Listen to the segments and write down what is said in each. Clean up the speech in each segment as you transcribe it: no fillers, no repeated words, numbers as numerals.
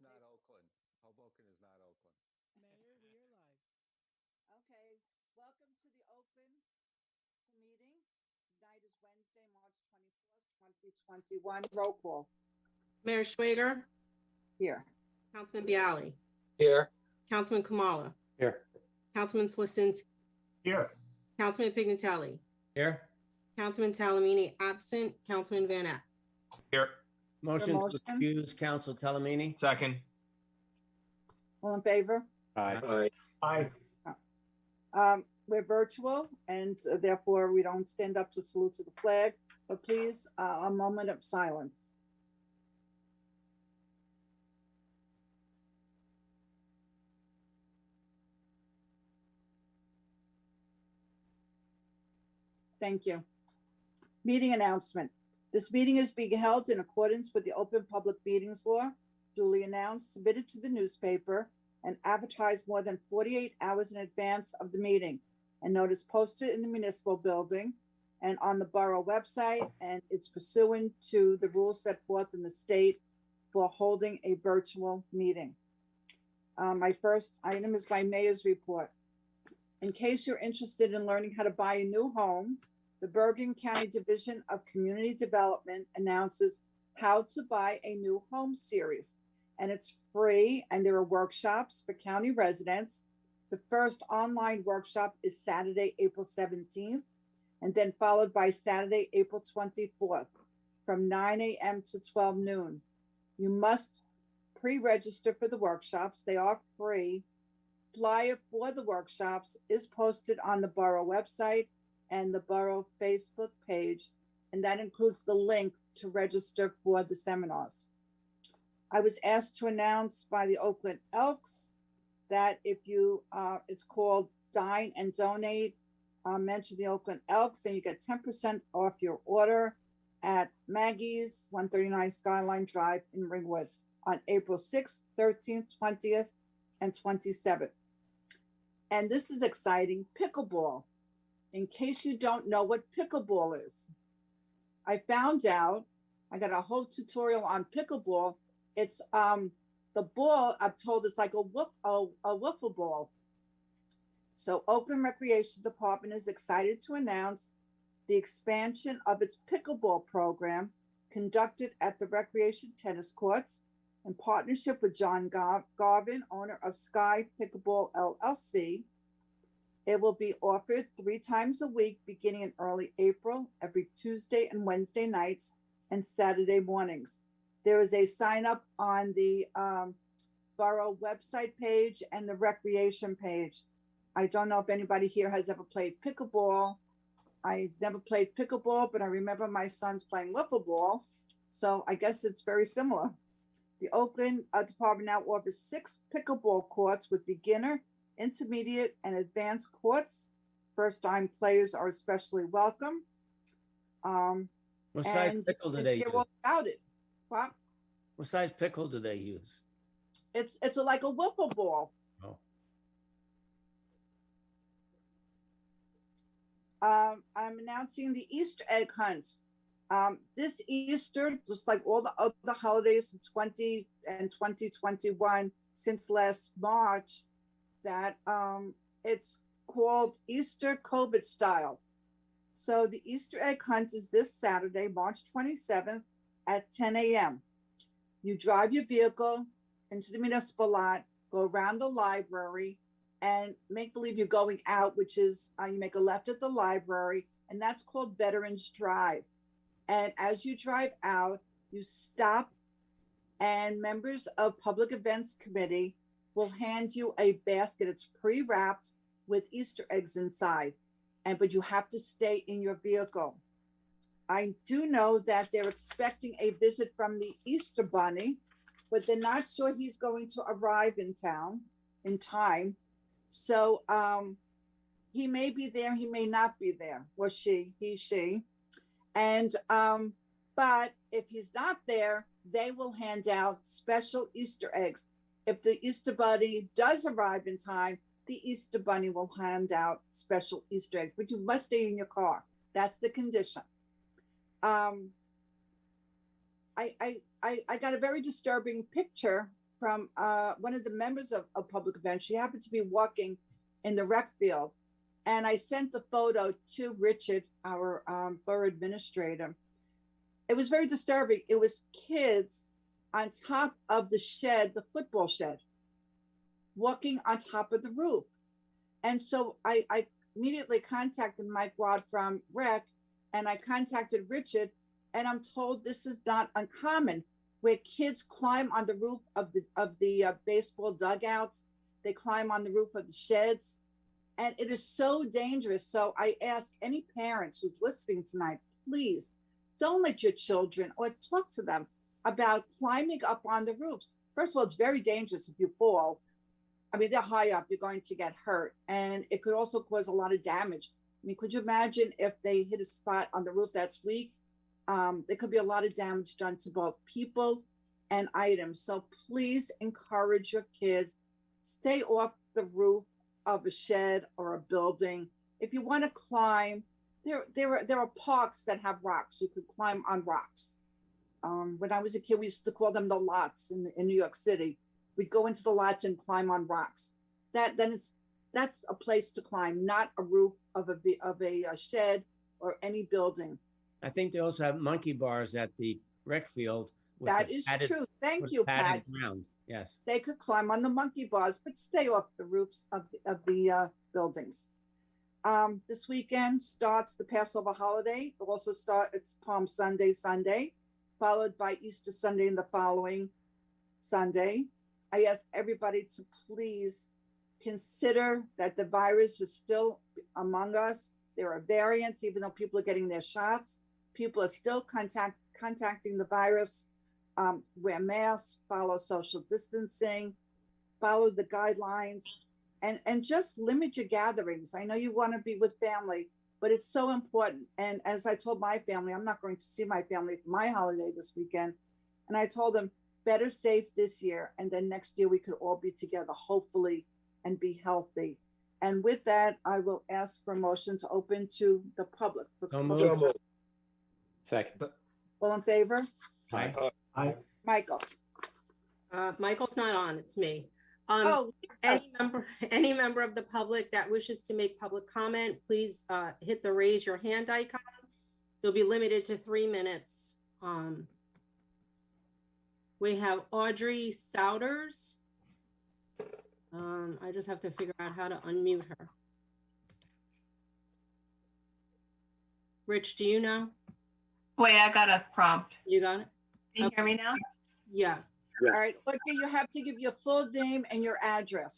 not Oakland. Hoboken is not Oakland. Mayor, we are live. Okay, welcome to the Oakland meeting. Tonight is Wednesday, March 24th, 2021. Roll call Mayor Schwager, here. Councilman Bialy, Here. Councilman Kamala, Here. Councilman Slisinski, Here. Councilman Pignatelli, Here. Councilman Talamini absent, Councilman Van Eck. Here. Motion. To excuse Council Talamini. Second. All in favor? Aye. Aye. We're virtual and therefore we don't stand up to salute to the flag, but please, a moment of silence. Thank you. Meeting announcement. This meeting is being held in accordance with the Open Public Meetings Law, duly announced, submitted to the newspaper, and advertised more than 48 hours in advance of the meeting, and notice posted in the municipal building and on the borough website, and it's pursuant to the rules set forth in the state for holding a virtual meeting. My first item is my mayor's report. In case you're interested in learning how to buy a new home, the Bergen County Division of Community Development announces How to Buy a New Home series, and it's free, and there are workshops for county residents. The first online workshop is Saturday, April 17th, and then followed by Saturday, April 24th from 9 a.m. to 12 noon. You must pre-register for the workshops. They are free. Flyer for the workshops is posted on the borough website and the borough Facebook page, and that includes the link to register for the seminars. I was asked to announce by the Oakland Elks that if you, it's called Dine and Donate, mention the Oakland Elks and you get 10% off your order at Maggie's, 139 Skyline Drive in Ringwood on April 6th, 13th, 20th, and 27th. And this is exciting, pickleball. In case you don't know what pickleball is, I found out, I got a whole tutorial on pickleball. It's the ball, I'm told it's like a wiffle ball. So Oakland Recreation Department is excited to announce the expansion of its pickleball program conducted at the Recreation Tennis Courts in partnership with John Garvin, owner of Sky Pickleball LLC. It will be offered 3 times a week beginning in early April, every Tuesday and Wednesday nights and Saturday mornings. There is a sign up on the borough website page and the recreation page. I don't know if anybody here has ever played pickleball. I never played pickleball, but I remember my sons playing wiffle ball. So I guess it's very similar. The Oakland Department now offers 6 pickleball courts with beginner, intermediate, and advanced courts. First-time players are especially welcome. What size pickle do they use? All about it. What size pickle do they use? It's like a wiffle ball. Oh. I'm announcing the Easter egg hunt. This Easter, just like all the other holidays in 2021 since last March, that it's called Easter COVID style. So the Easter egg hunt is this Saturday, March 27th at 10 a.m. You drive your vehicle into the municipal lot, go around the library, and make believe you're going out, which is you make a left at the library, and that's called Veterans Drive. And as you drive out, you stop, and members of Public Events Committee will hand you a basket. It's pre-wrapped with Easter eggs inside, but you have to stay in your vehicle. I do know that they're expecting a visit from the Easter Bunny, but they're not sure he's going to arrive in town in time. So he may be there, he may not be there, or she. And but if he's not there, they will hand out special Easter eggs. If the Easter Bunny does arrive in time, the Easter Bunny will hand out special Easter eggs, but you must stay in your car. That's the condition. I got a very disturbing picture from one of the members of Public Events. She happened to be walking in the rec field. And I sent the photo to Richard, our borough administrator. It was very disturbing. It was kids on top of the shed, the football shed, walking on top of the roof. And so I immediately contacted Mike Wad from Rec, and I contacted Richard, and I'm told this is not uncommon, where kids climb on the roof of the baseball dugouts. They climb on the roof of the sheds, and it is so dangerous. So I ask any parents who's listening tonight, please don't let your children or talk to them about climbing up on the roofs. First of all, it's very dangerous if you fall. I mean, they're high up, you're going to get hurt. And it could also cause a lot of damage. I mean, could you imagine if they hit a spot on the roof that's weak? There could be a lot of damage done to both people and items. So please encourage your kids, stay off the roof of a shed or a building. If you want to climb, there are parks that have rocks. You could climb on rocks. When I was a kid, we used to call them the lots in New York City. We'd go into the lots and climb on rocks. That's a place to climb, not a roof of a shed or any building. I think they also have monkey bars at the rec field. That is true. Thank you, Pat. Ground. Yes. They could climb on the monkey bars, but stay off the roofs of the buildings. This weekend starts the Passover holiday. It's Palm Sunday, followed by Easter Sunday and the following Sunday. I ask everybody to please consider that the virus is still among us. There are variants, even though people are getting their shots. People are still contacting the virus. Wear masks, follow social distancing, follow the guidelines, and just limit your gatherings. I know you want to be with family, but it's so important. And as I told my family, I'm not going to see my family for my holiday this weekend. And I told them, better safe this year, and then next year we could all be together, hopefully, and be healthy. And with that, I will ask for a motion to open to the public. So moved. Second. All in favor? Aye. Aye. Michael. Michael's not on, it's me. Any member of the public that wishes to make public comment, please hit the raise your hand icon. You'll be limited to 3 minutes. We have Audrey Souders. I just have to figure out how to unmute her. Rich, do you know? Wait, I got a prompt. You got it? Can you hear me now? Yeah. All right, Audrey, you have to give your full name and your address.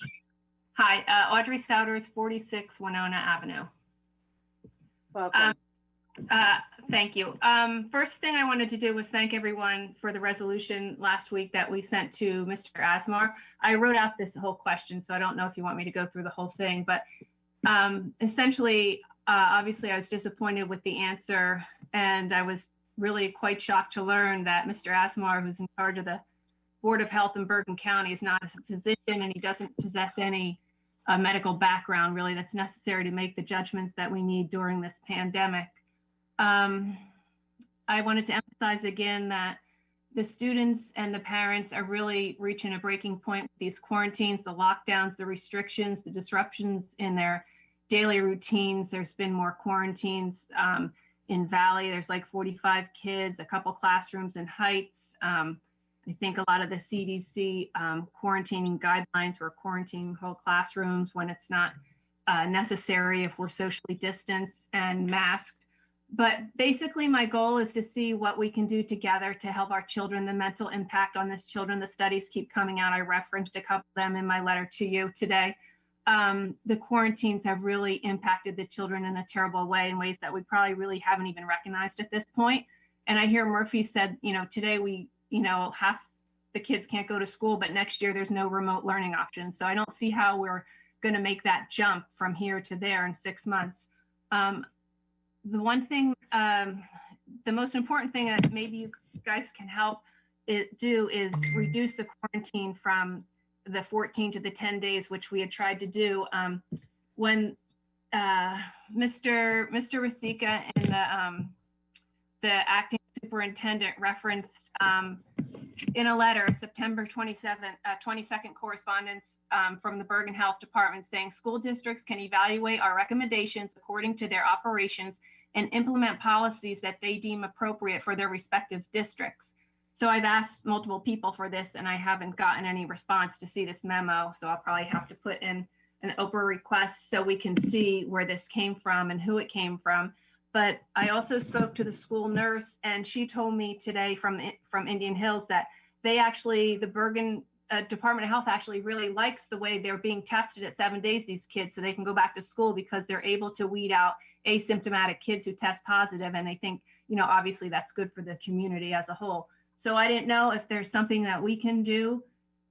Hi, Audrey Souders, 46 Winona Avenue. Welcome. Thank you. First thing I wanted to do was thank everyone for the resolution last week that we sent to Mr. Asmar. I wrote out this whole question, so I don't know if you want me to go through the whole thing, but essentially, obviously I was disappointed with the answer, and I was really quite shocked to learn that Mr. Asmar, who's in charge of the Board of Health in Bergen County, is not a physician, and he doesn't possess any medical background really that's necessary to make the judgments that we need during this pandemic. I wanted to emphasize again that the students and the parents are really reaching a breaking point with these quarantines, the lockdowns, the restrictions, the disruptions in their daily routines. There's been more quarantines in Valley. There's like 45 kids, a couple classrooms in Heights. I think a lot of the CDC quarantining guidelines were quarantining whole classrooms when it's not necessary if we're socially distanced and masked. But basically my goal is to see what we can do together to help our children, the mental impact on this children. The studies keep coming out. I referenced a couple of them in my letter to you today. The quarantines have really impacted the children in a terrible way, in ways that we probably really haven't even recognized at this point. And I hear Murphy said, today half the kids can't go to school, but next year there's no remote learning options. So I don't see how we're going to make that jump from here to there in 6 months. The one thing, the most important thing that maybe you guys can help do is reduce the quarantine from the 14 to the 10 days, which we had tried to do. When Mr. Rasika and the acting superintendent referenced in a letter, September 22nd correspondence from the Bergen Health Department saying school districts can evaluate our recommendations according to their operations and implement policies that they deem appropriate for their respective districts. So I've asked multiple people for this and I haven't gotten any response to see this memo. So I'll probably have to put in an Oprah request so we can see where this came from and who it came from. But I also spoke to the school nurse and she told me today from Indian Hills that they actually, the Bergen Department of Health actually really likes the way they're being tested at 7 days, these kids, so they can go back to school because they're able to weed out asymptomatic kids who test positive. And they think, you know, obviously that's good for the community as a whole. So I didn't know if there's something that we can do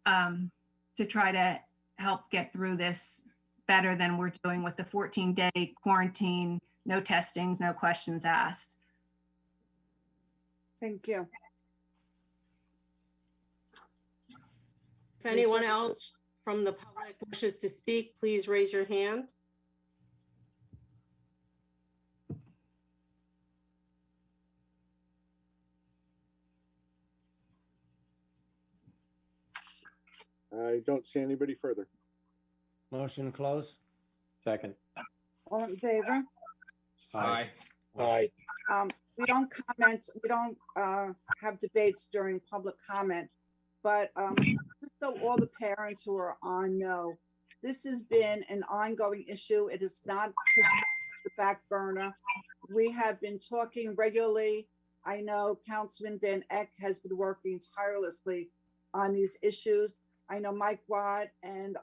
to try to help get through this better than we're doing with the 14-day quarantine, no testings, no questions asked. Thank you. If anyone else from the public wishes to speak, please raise your hand. I don't see anybody further. Motion to close? Second. All in favor? Aye. Aye. We don't comment, we don't have debates during public comment, but just so all the parents who are on know, this has been an ongoing issue. It is not pushed to the back burner. We have been talking regularly. I know Councilman Van Eck has been working tirelessly on these issues. I know Mike Watt and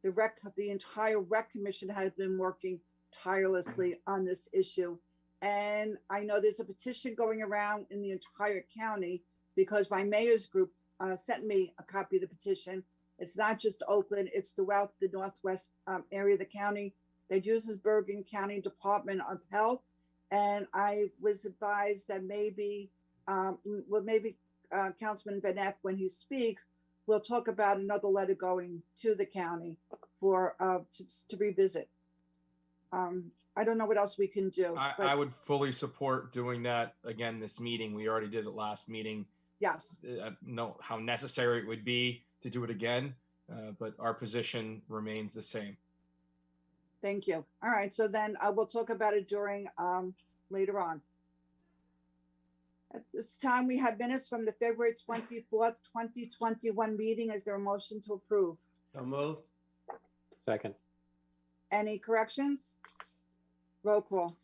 the entire rec commission has been working tirelessly on this issue. And I know there's a petition going around in the entire county because my mayor's group sent me a copy of the petition. It's not just Oakland, it's throughout the Northwest area of the county that uses Bergen County Department of Health. And I was advised that maybe, Councilman Van Eck, when he speaks, we'll talk about another letter going to the county for to revisit. I don't know what else we can do. I would fully support doing that again this meeting. We already did it last meeting. Yes. I know how necessary it would be to do it again, but our position remains the same. Thank you. All right, so then we'll talk about it during later on. At this time, we have minutes from the February 24th, 2021 meeting. Is there a motion to approve? So moved. Second. Any corrections? Roll call.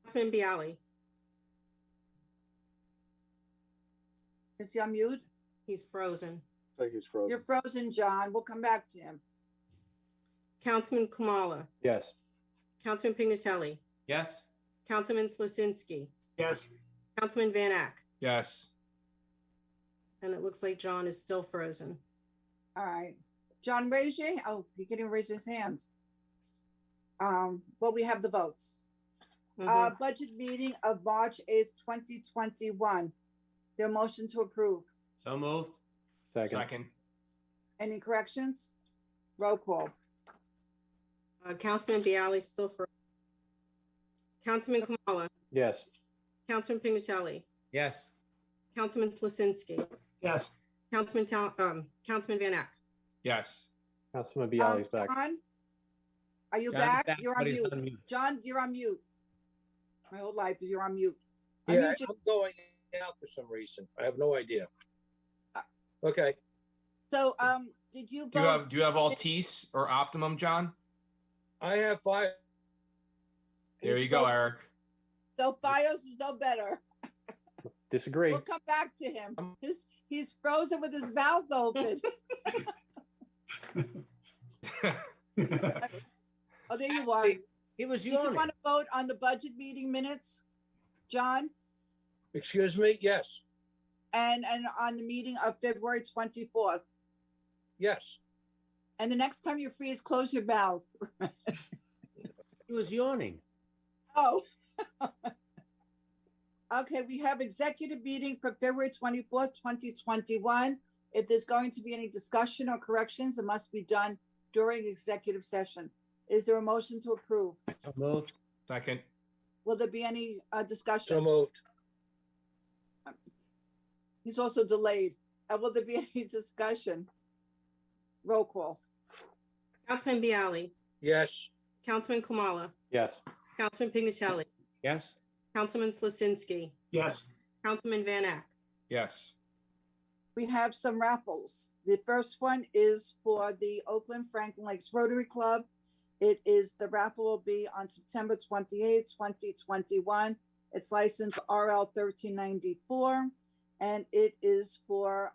Councilman Bialy. Is he on mute? He's frozen. I think he's frozen. You're frozen, John. We'll come back to him. Councilman Kumala. Yes. Councilman Pignatelli. Yes. Councilman Slasinski. Yes. Councilman Van Eck. Yes. And it looks like John is still frozen. All right. John, raise your, oh, he can't even raise his hand. Well, we have the votes. Budget meeting of March 8th, 2021. Their motion to approve. So moved. Second. Any corrections? Roll call. Councilman Bialy still frozen. Councilman Kumala. Yes. Councilman Pignatelli. Yes. Councilman Slasinski. Yes. Councilman Van Eck. Yes. Councilman Bialy's back. John, are you John's back? back, You're but on he's mute. on mute. John, you're on mute. My whole life is you're on mute. Yeah, Unmute your- I'm going out for some reason. I have no idea. Okay, So, did you Do you vote? have Altice or Optimum, John? I have 5. There you go, He's Eric. So BIOS is no better. Disagree. We'll come back to him. He's frozen with his mouth open. Oh, there you are. He was Did you yawning. want to vote on the budget meeting minutes, John? Excuse me? Yes, And on the meeting of February 24th? yes. And the next time you're free is close your mouth. He was yawning. Oh. Okay, we have executive meeting for February 24th, 2021. If there's going to be any discussion or corrections, it must be done during executive session. Is there a motion to approve? So moved. Second. Will there be any discussion? So moved. He's also delayed. Will there be any discussion? Roll call. Councilman Bialy, Yes. Councilman Kamala, Yes. Councilman Pignatelli, Yes. Councilman Slasinski, Yes. Councilman Van Ack. Yes. We have some raffles. The first one is for the Oakland Franklin Lakes Rotary Club. It is, the raffle will be on September 28th, 2021. It's license RL 1394, and it is for,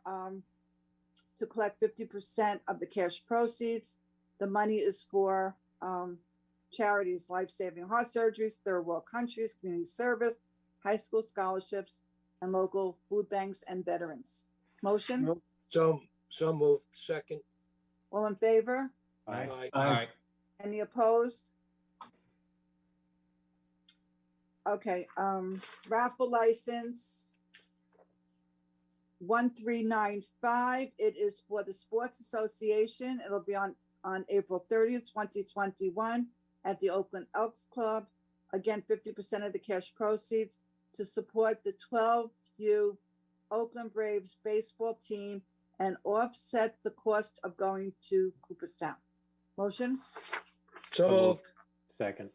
to collect 50% of the cash proceeds. The money is for charities, life-saving heart surgeries, third world countries, community service, high school scholarships, and local food banks and veterans. Motion? So moved. Second. All in favor? Aye. Aye. Any opposed? Okay, raffle license 1395. It is for the Sports Association. It'll be on April 30th, 2021 at the Oakland Elks Club. Again, 50% of the cash proceeds to support the 12U Oakland Braves baseball team and offset the cost of going to Cooperstown. Motion? So moved. Second.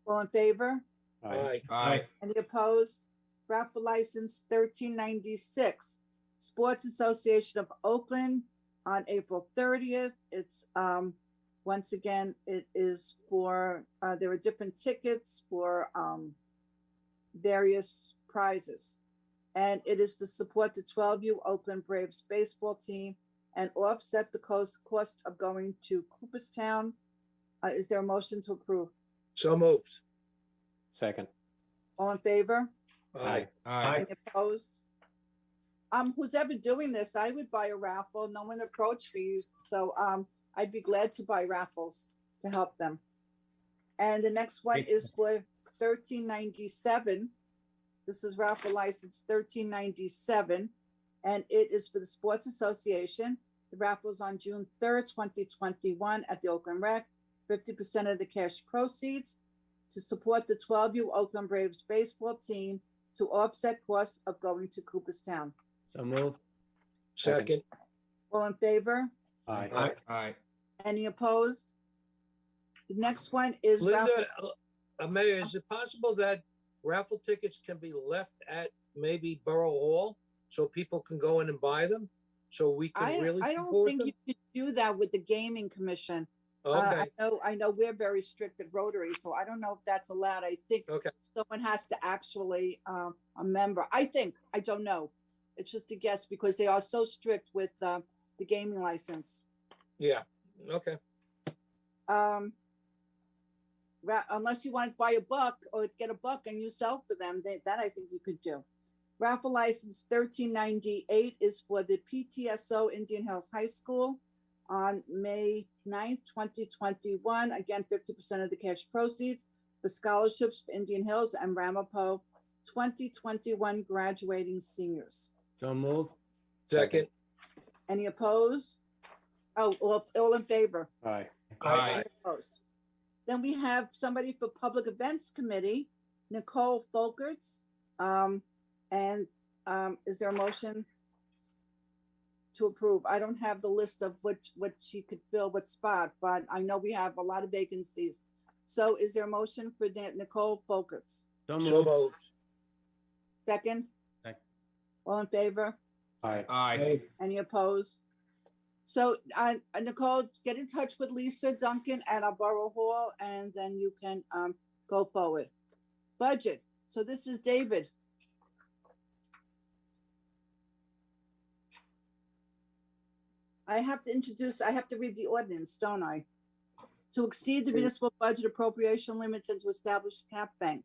All in favor? Aye. Aye. Any opposed? Raffle license 1396, Sports Association of Oakland on April 30th. It's, once again, it is for, there are different tickets for various prizes. And it is to support the 12U Oakland Braves baseball team and offset the cost of going to Cooperstown. Is there a motion to approve? So moved. Second. All in favor? Aye. Aye. Any opposed? Who's ever doing this, I would buy a raffle. No one approached me, so I'd be glad to buy raffles to help them. And the next one is for 1397. This is raffle license 1397, and it is for the Sports Association. The raffle is on June 3rd, 2021 at the Oakland Rec. 50% of the cash proceeds to support the 12U Oakland Braves baseball team to offset costs of going to Cooperstown. So moved. Second. All in favor? Aye. Aye. Aye. Any opposed? The next one is Linda, raffle. Mayor, is it possible that raffle tickets can be left at maybe Borough Hall so people can go in and buy them? So we can really I don't support think them? you could do that with the gaming commission. Okay, I know we're very strict at Rotary, so I don't know if that's allowed. I think okay. someone has to actually, a member, I think, I don't know. It's just a guess because they are so strict with the gaming license. Yeah, okay. Unless you want to buy a buck or get a buck and you sell for them, that I think you could do. Raffle license 1398 is for the PTSO Indian Hills High School on May 9th, 2021. Again, 50% of the cash proceeds for scholarships for Indian Hills and Ramapo 2021 graduating seniors. So moved. Second. Any opposed? Oh, all in favor? Aye. Aye. Any opposed? Then we have somebody for Public Events Committee, Nicole Folkerts. Is there a motion to approve? I don't have the list of what she could fill, what spot, but I know we have a lot of vacancies. So is there a motion for Nicole Folkerts? So So moved. moved. Second? Second. All in favor? Aye. Aye. Any opposed? So Nicole, get in touch with Lisa Duncan at our Borough Hall, and then you can go forward. Budget. So this is David. I have to read the ordinance, don't I? To exceed the municipal budget appropriation limits and to establish cap bank.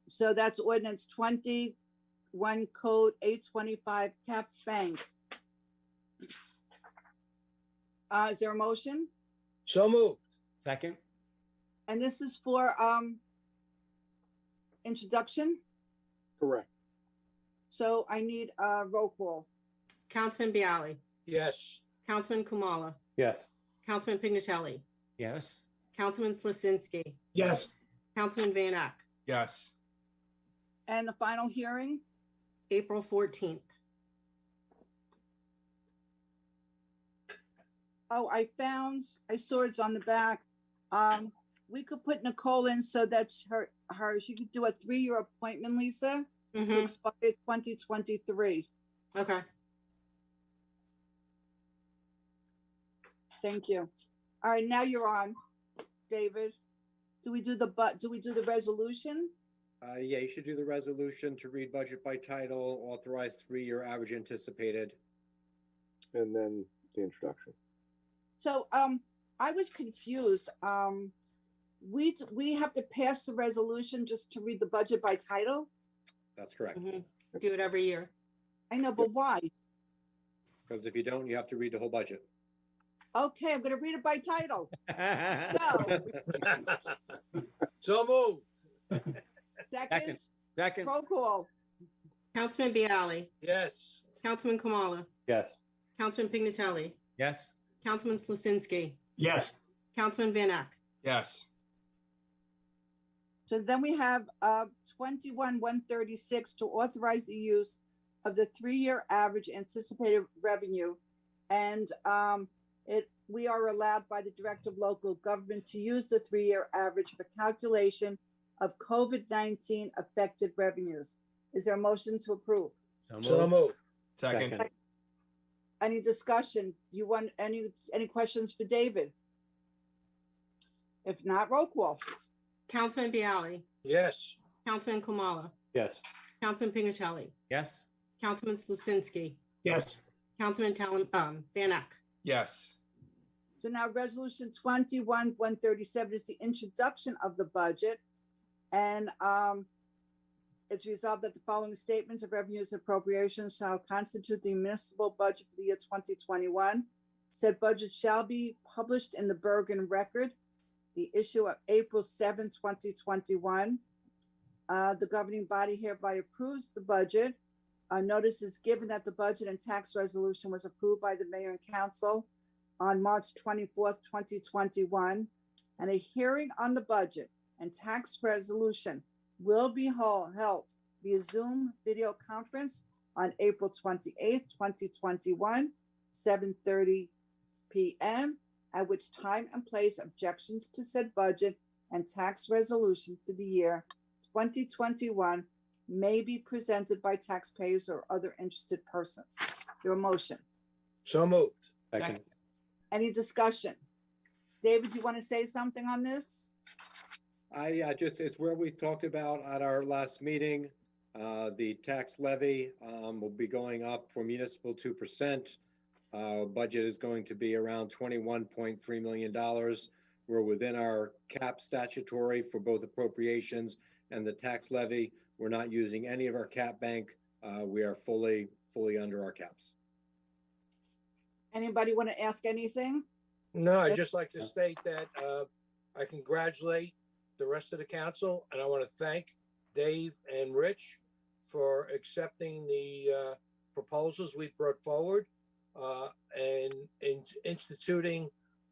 So that's ordinance 21 code 825 cap bank. Is there a motion? So moved. Second. And this is for introduction. Correct. So I need a roll call. Councilman Bialy, Yes. Councilman Kamala, Yes. Councilman Pignatelli, Yes. Councilman Slasinski, Yes. Councilman Van Ack. Yes. And the final hearing, April 14th. Oh, I saw it's on the back. We could put Nicole in so that she could do a 3-year appointment, Lisa, to Mhm. expire 2023. Okay. Thank you. All right, now you're on, David. Do we do the resolution? Yeah, you should do the resolution to read budget by title, authorize 3-year average anticipated. And then the introduction. So, I was confused. We have to pass the resolution just to read the budget by title? That's correct. Mhm. Do it every year. I know, but why? Because if you don't, you have to read the whole budget. Okay, I'm gonna read it by title. Go. So moved. Second, Second, roll call. Councilman Bialy, Yes. Councilman Kamala, Yes. Councilman Pignatelli, yes. Councilman Slasinski, Yes. Councilman Van Eck. Yes. So then we have 21-136 to authorize the use of the 3-year average anticipated revenue. And we are allowed by the Director of Local Government to use the 3-year average for calculation of COVID-19 affected revenues. Is there a motion to approve? So moved. moved. Second. Any discussion? You want any questions for David? If not, roll call. Councilman Bialy, Yes. Councilman Kamala, Yes. Councilman Pignatelli, Yes. Councilman Slasinski, Yes. Councilman Van Eck. Yes. So now resolution 21-137 is the introduction of the budget. And it's resolved that the following statements of revenues and appropriations shall constitute the municipal budget for the year 2021. Said budget shall be published in the Bergen Record, the issue of April 7, 2021. The governing body hereby approves the budget. Notice is given that the budget and tax resolution was approved by the mayor and council on March 24th, 2021. And a hearing on the budget and tax resolution will be held via Zoom video conference on April 28th, 2021, 7:30 p.m., at which time and place objections to said budget and tax resolution for the year 2021 may be presented by taxpayers or other interested persons. Your motion. So moved. Second. Any discussion? David, do you want to say something on this? It's where we talked about at our last meeting. The tax levy will be going up for municipal 2%. Budget is going to be around $21.3 million. We're within our cap statutory for both appropriations and the tax levy. We're not using any of our cap bank. We are fully under our caps. Anybody want to ask anything? No, I'd just like to state that I congratulate the rest of the council, and I want to thank Dave and Rich for accepting the proposals we brought forward and instituting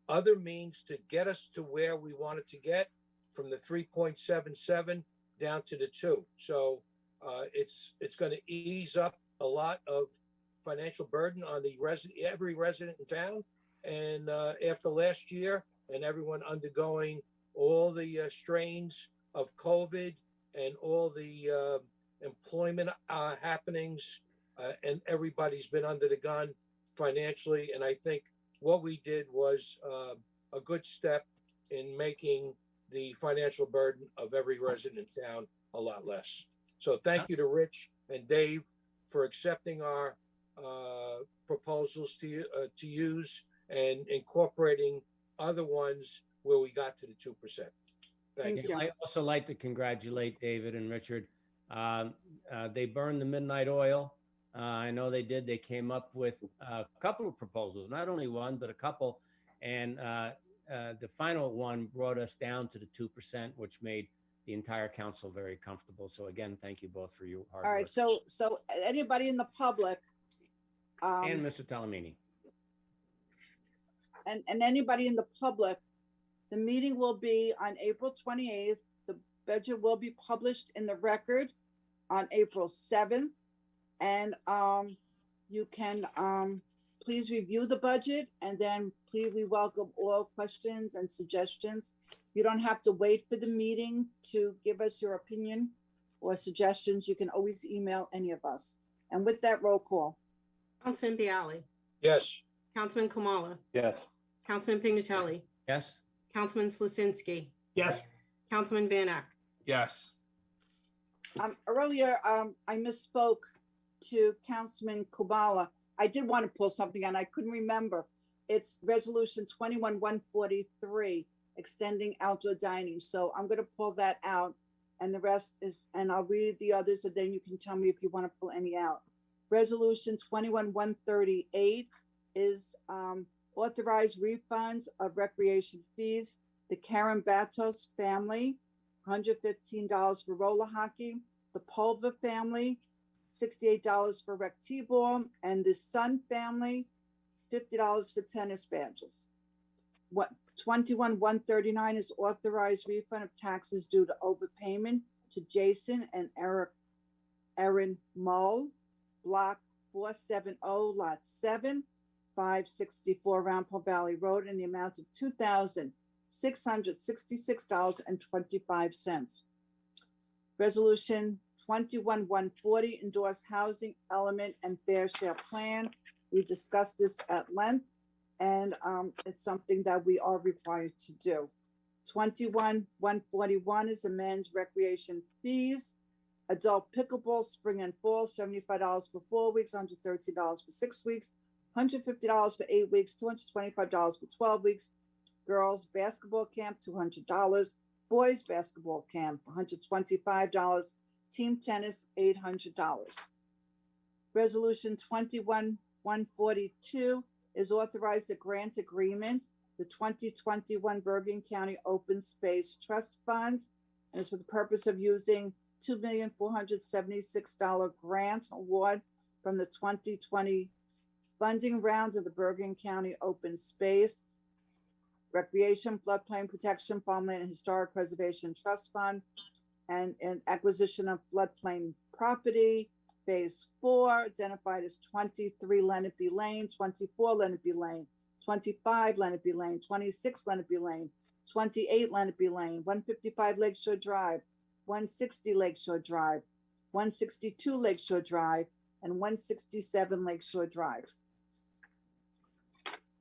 other means to get us to where we wanted to get, from the 3.77 down to the 2. So it's going to ease up a lot of financial burden on the every resident in town. And after last year and everyone undergoing all the strains of COVID and all the employment happenings, and everybody's been under the gun financially. And I think what we did was a good step in making the financial burden of every resident in town a lot less. So thank you to Rich and Dave for accepting our proposals to use and incorporating other ones where we got to the 2%. Thank you. I also like to congratulate David and Richard. They burned the midnight oil. I know they did. They came up with a couple of proposals, not only one, but a couple. And the final one brought us down to the 2%, which made the entire council very comfortable. So again, thank you both for your hard work. All right, so anybody in the public And Mr. Talamini. and anybody in the public, the meeting will be on April 28th. The budget will be published in the record on April 7th. And you can please review the budget, and then please, we welcome all questions and suggestions. You don't have to wait for the meeting to give us your opinion or suggestions. You can always email any of us. And with that, roll call. Councilman Bialy, Yes. Councilman Kamala, Yes. Councilman Pignatelli, Yes. Councilman Slasinski, Yes. Councilman Van Ack. Yes. Earlier, I misspoke to Councilman Kubala. I did want to pull something and I couldn't remember. It's resolution 21-143, extending outdoor dining. So I'm going to pull that out, and the rest is, and I'll read the others, and then you can tell me if you want to pull any out. Resolution 21-138 is authorized refunds of recreation fees. The Karen Batos family, $115 for roller hockey. The Pulver family, $68 for rec t-ball, and the Sun family, $50 for tennis badges. 21-139 is authorized refund of taxes due to overpayment to Jason and Erin Mull, block 470, lot 7, 564 Rampart Valley Road, in the amount of $2,666.25. Resolution 21-140, endorse housing element and fair share plan. We discussed this at length, and it's something that we are required to do. 21-141 is amends recreation fees. Adult pickleball, spring and fall, $75 for 4 weeks, $113 for 6 weeks, $150 for 8 weeks, $225 for 12 weeks. Girls basketball camp, $200. Boys basketball camp, $125. Team tennis, $800. Resolution 21-142 is authorized the grant agreement, the 2021 Bergen County Open Space Trust Fund, and it's for the purpose of using $2,476 grant award from the 2020 funding round of the Bergen County Open Space Recreation, Floodplain Protection, Farmland and Historic Preservation Trust Fund, and an acquisition of floodplain property. Phase 4, identified as 23 Leonard B. Lane, 24 Leonard B. Lane, 25 Leonard B. Lane, 26 Leonard B. Lane, 28 Leonard B. Lane, 155 Lakeshore Drive, 160 Lakeshore Drive, 162 Lakeshore Drive, and 167 Lakeshore Drive.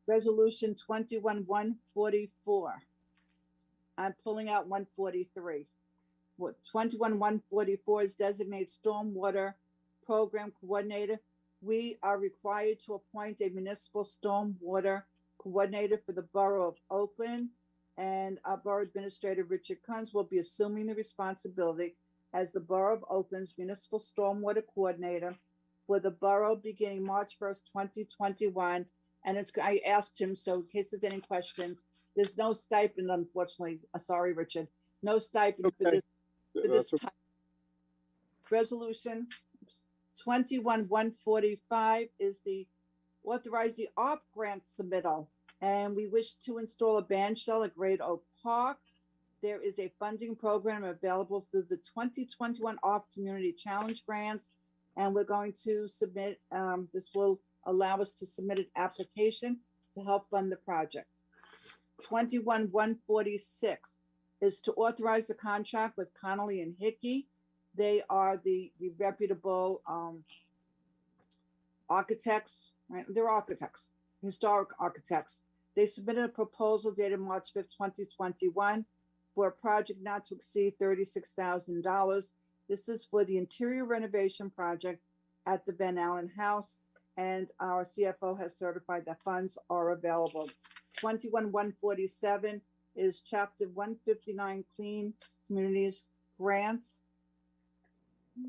Resolution 21-144. I'm pulling out 143. 21-144 is designate stormwater program coordinator. We are required to appoint a municipal stormwater coordinator for the Borough of Oakland, and our Borough Administrator Richard Kunz will be assuming the responsibility as the Borough of Oakland's municipal stormwater coordinator for the borough beginning March 1st, 2021. And I asked him, so in case there's any questions, there's no stipend, unfortunately. Sorry, Richard. No stipend for Okay. this type. Resolution 21-145 is the authorize the ARP grant submittal, and we wish to install a band shell at Great Oak Park. There is a funding program available through the 2021 ARP Community Challenge grants, and we're going to submit, this will allow us to submit an application to help fund the project. 21-146 is to authorize the contract with Connolly and Hickey. They are the reputable architects, right? They're architects, historic architects. They submitted a proposal dated March 5th, 2021 for a project not to exceed $36,000. This is for the interior renovation project at the Ben Allen House, and our CFO has certified that funds are available. 21-147 is Chapter 159 Clean Communities Grants,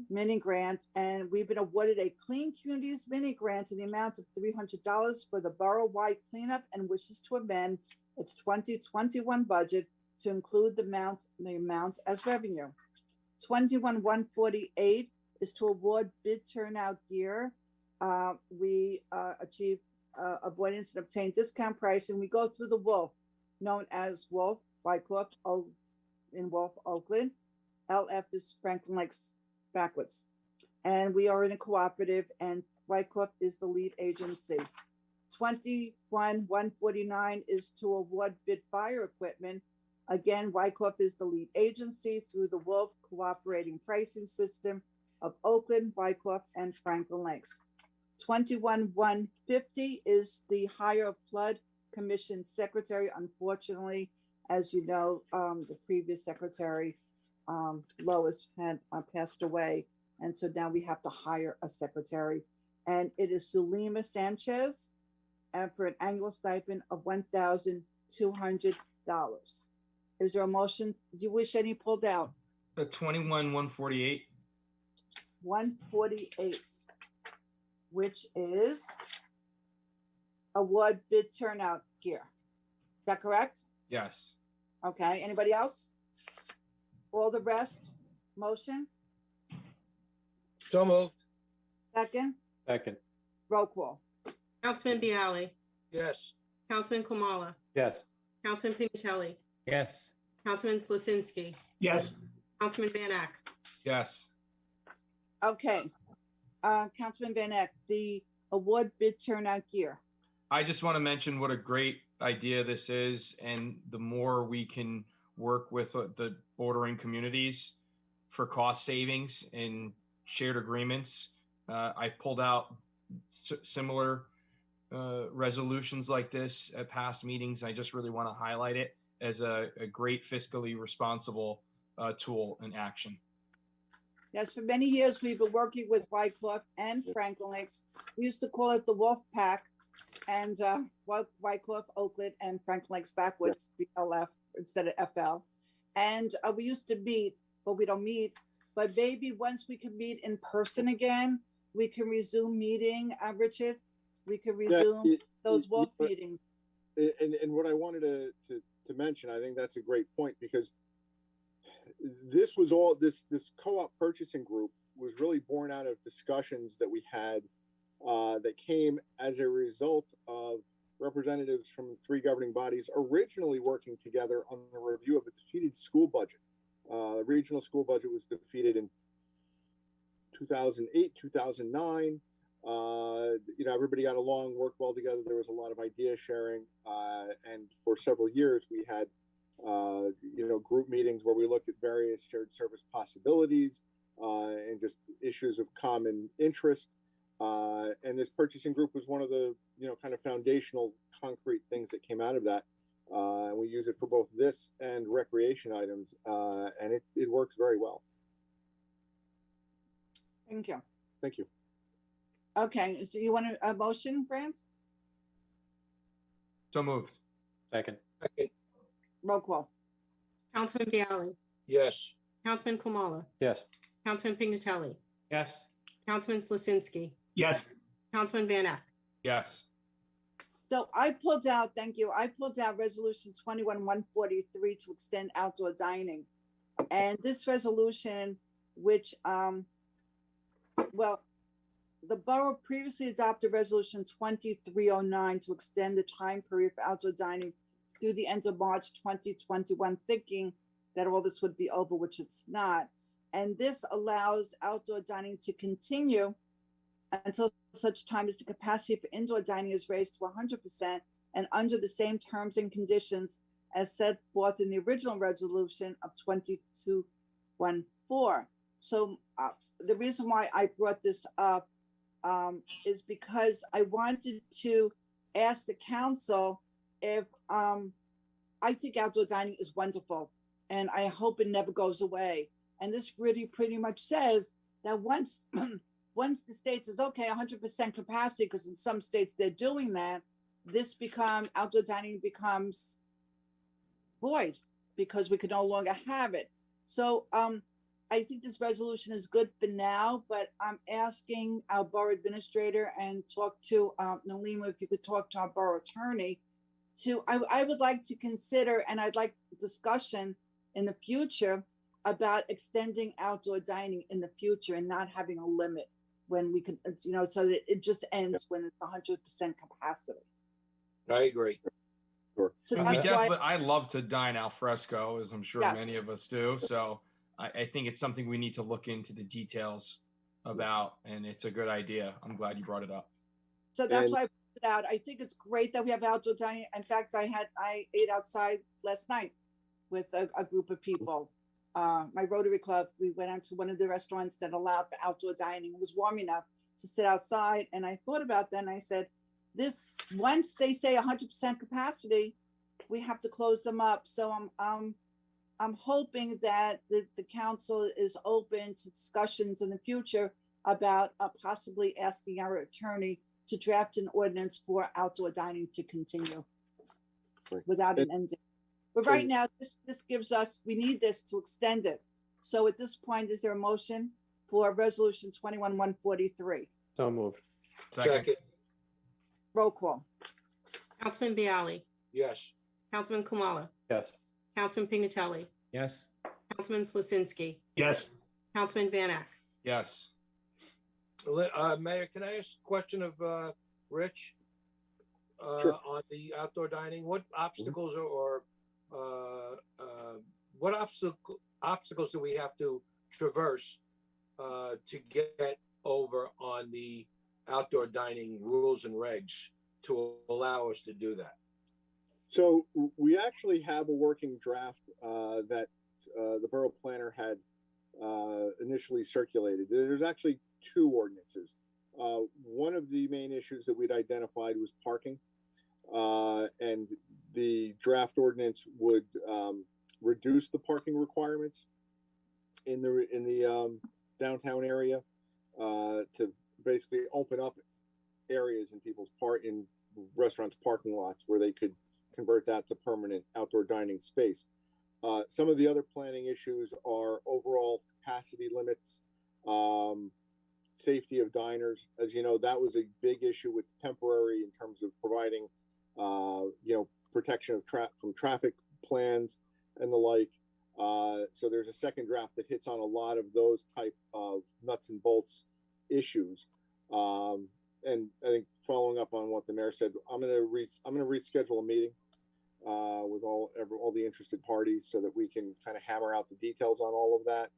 mini grant, and we've been awarded a Clean Communities mini grant in the amount of $300 for the borough-wide cleanup, and wishes to amend its 2021 budget to include the amount as revenue. 21-148 is to award bid turnout gear. We achieve avoidance and obtain discount pricing. We go through the Wolf, known as Wolf, Wyckoff, in Wolf, Oakland. LF is Franklin Lakes backwards. And we are in a cooperative, and Wyckoff is the lead agency. 21-149 is to award bid fire equipment. Again, Wyckoff is the lead agency through the Wolf Cooperating Pricing System of Oakland, Wyckoff, and Franklin Lakes. 21-150 is the hire of Flood Commission Secretary. Unfortunately, as you know, the previous secretary, Lois, had passed away. And so now we have to hire a secretary. And it is Sulima Sanchez, and for an annual stipend of $1,200. Is there a motion? Do you wish any pulled out? 21-148. 148, which is award bid turnout gear. Is that correct? Yes. Okay, anybody else? All the rest, motion, So moved. second, Second. roll call. Councilman Bialy, Yes. Councilman Kamala, Yes. Councilman Pinnatelli, Yes. Councilman Slasinski, yes, Councilman Van Ack. Yes. Okay, Councilman Van Eck, the award bid turnout gear. I just want to mention what a great idea this is, and the more we can work with the bordering communities for cost savings and shared agreements. I've pulled out similar resolutions like this at past meetings. I just really want to highlight it as a great fiscally responsible tool in action. Yes, for many years, we've been working with Wyckoff and Franklin Lakes. We used to call it the Wolf Pack, and Wyckoff, Oakland, and Franklin Lakes backwards, the LF instead of FL. And we used to meet, but we don't meet. But maybe once we can meet in person again, we can resume meeting, Richard. We can resume those Wolf meetings. And what I wanted to mention, I think that's a great point, because this was all this co-op purchasing group was really born out of discussions that we had that came as a result of representatives from three governing bodies originally working together on the review of a defeated school budget. The regional school budget was defeated in 2008, 2009. Everybody got along, worked well together. There was a lot of idea sharing. And for several years, we had, group meetings where we looked at various shared service possibilities and just issues of common interest. And this purchasing group was one of the, kind of foundational concrete things that came out of that. And we use it for both this and recreation items. And it works very well. Thank you. Thank you. Okay, so you want a motion, Grant? So moved. Second. Second. Roll call. Councilman Bialy, Yes. Councilman Kamala, Yes. Councilman Pignatelli, Yes. Councilman Slasinski, yes, Councilman Van Ack. Yes. So I pulled out, thank you, I pulled out resolution 21-143 to extend outdoor dining. And this resolution, which, the borough previously adopted resolution 2309 to extend the time period for outdoor dining through the end of March 2021, thinking that all this would be over, which it's not. And this allows outdoor dining to continue until such time as the capacity for indoor dining is raised to 100% and under the same terms and conditions as set forth in the original resolution of 2214. So the reason why I brought this up is because I wanted to ask the council if I think outdoor dining is wonderful, and I hope it never goes away. And this really pretty much says that once once the state says, okay, 100% capacity, because in some states they're doing that, outdoor dining becomes void because we can no longer have it. So I think this resolution is good for now, but I'm asking our borough administrator and talk to Nalima, if you could talk to our borough attorney, I would like to consider, and I'd like discussion in the future about extending outdoor dining in the future and not having a limit when we can, so that it just ends when it's 100% capacity. I agree. Sure. So We that's why, definitely, I love to dine al fresco, as I'm sure Yes. many of us do. So I think it's something we need to look into the details about, and it's a good idea. I'm glad you brought it up. So that's And- why I put it out. I think it's great that we have outdoor dining. In fact, I ate outside last night with a group of people. My Rotary Club, we went out to one of the restaurants that allowed for outdoor dining. It was warm enough to sit outside. And I thought about that and I said, once they say 100% capacity, we have to close them up. So I'm hoping that the council is open to discussions in the future about possibly asking our attorney to draft an ordinance for outdoor dining to continue Right. without an end date. But right now, this gives us, we need this to extend it. So at this point, is there a motion for resolution 21-143? So moved. Second, Roll call. Councilman Bialy, yes. Councilman Kamala, Yes. Councilman Pignatelli, Yes. Councilman Slasinski, Yes. Councilman Van Ack. Yes. Mayor, can I ask a question of Rich? Sure. On the outdoor dining, what obstacles or what obstacles do we have to traverse to get over on the outdoor dining rules and regs to allow us to do that? So we actually have a working draft that the borough planner had initially circulated. There's actually two ordinances. One of the main issues that we'd identified was parking, and the draft ordinance would reduce the parking requirements in the downtown area to basically open up areas in in restaurants' parking lots where they could convert that to permanent outdoor dining space. Some of the other planning issues are overall capacity limits, safety of diners. As you know, that was a big issue with temporary in terms of providing, protection of from traffic plans and the like. So there's a second draft that hits on a lot of those type of nuts and bolts issues. And I think following up on what the mayor said, I'm going to reschedule a meeting with all the interested parties so that we can kind of hammer out the details on all of that.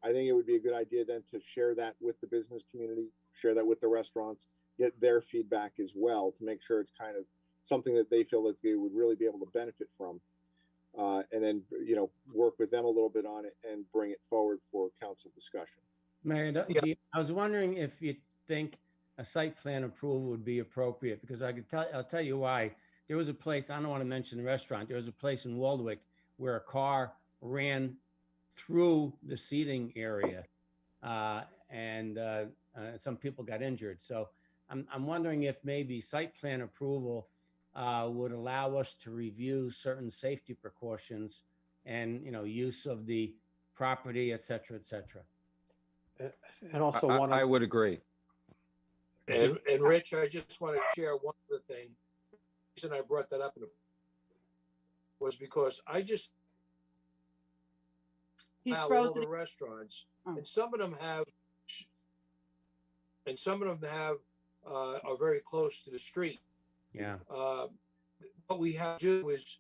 I think it would be a good idea then to share that with the business community, share that with the restaurants, get their feedback as well to make sure it's kind of something that they feel that they would really be able to benefit from. And then, work with them a little bit on it and bring it forward for council discussion. Mayor, I was wondering if you think a site plan approval would be appropriate, because I'll tell you why. There was a place, I don't want to mention the restaurant, there was a place in Waldwick where a car ran through the seating area, and some people got injured. So I'm wondering if maybe site plan approval would allow us to review certain safety precautions and, use of the property, et cetera, et cetera. And also I would agree. And Rich, I just want to share one other thing. The reason I brought that up was because I just He's all frozen. the restaurants, Oh. and some of them are very close to the street. Yeah. What we have to do is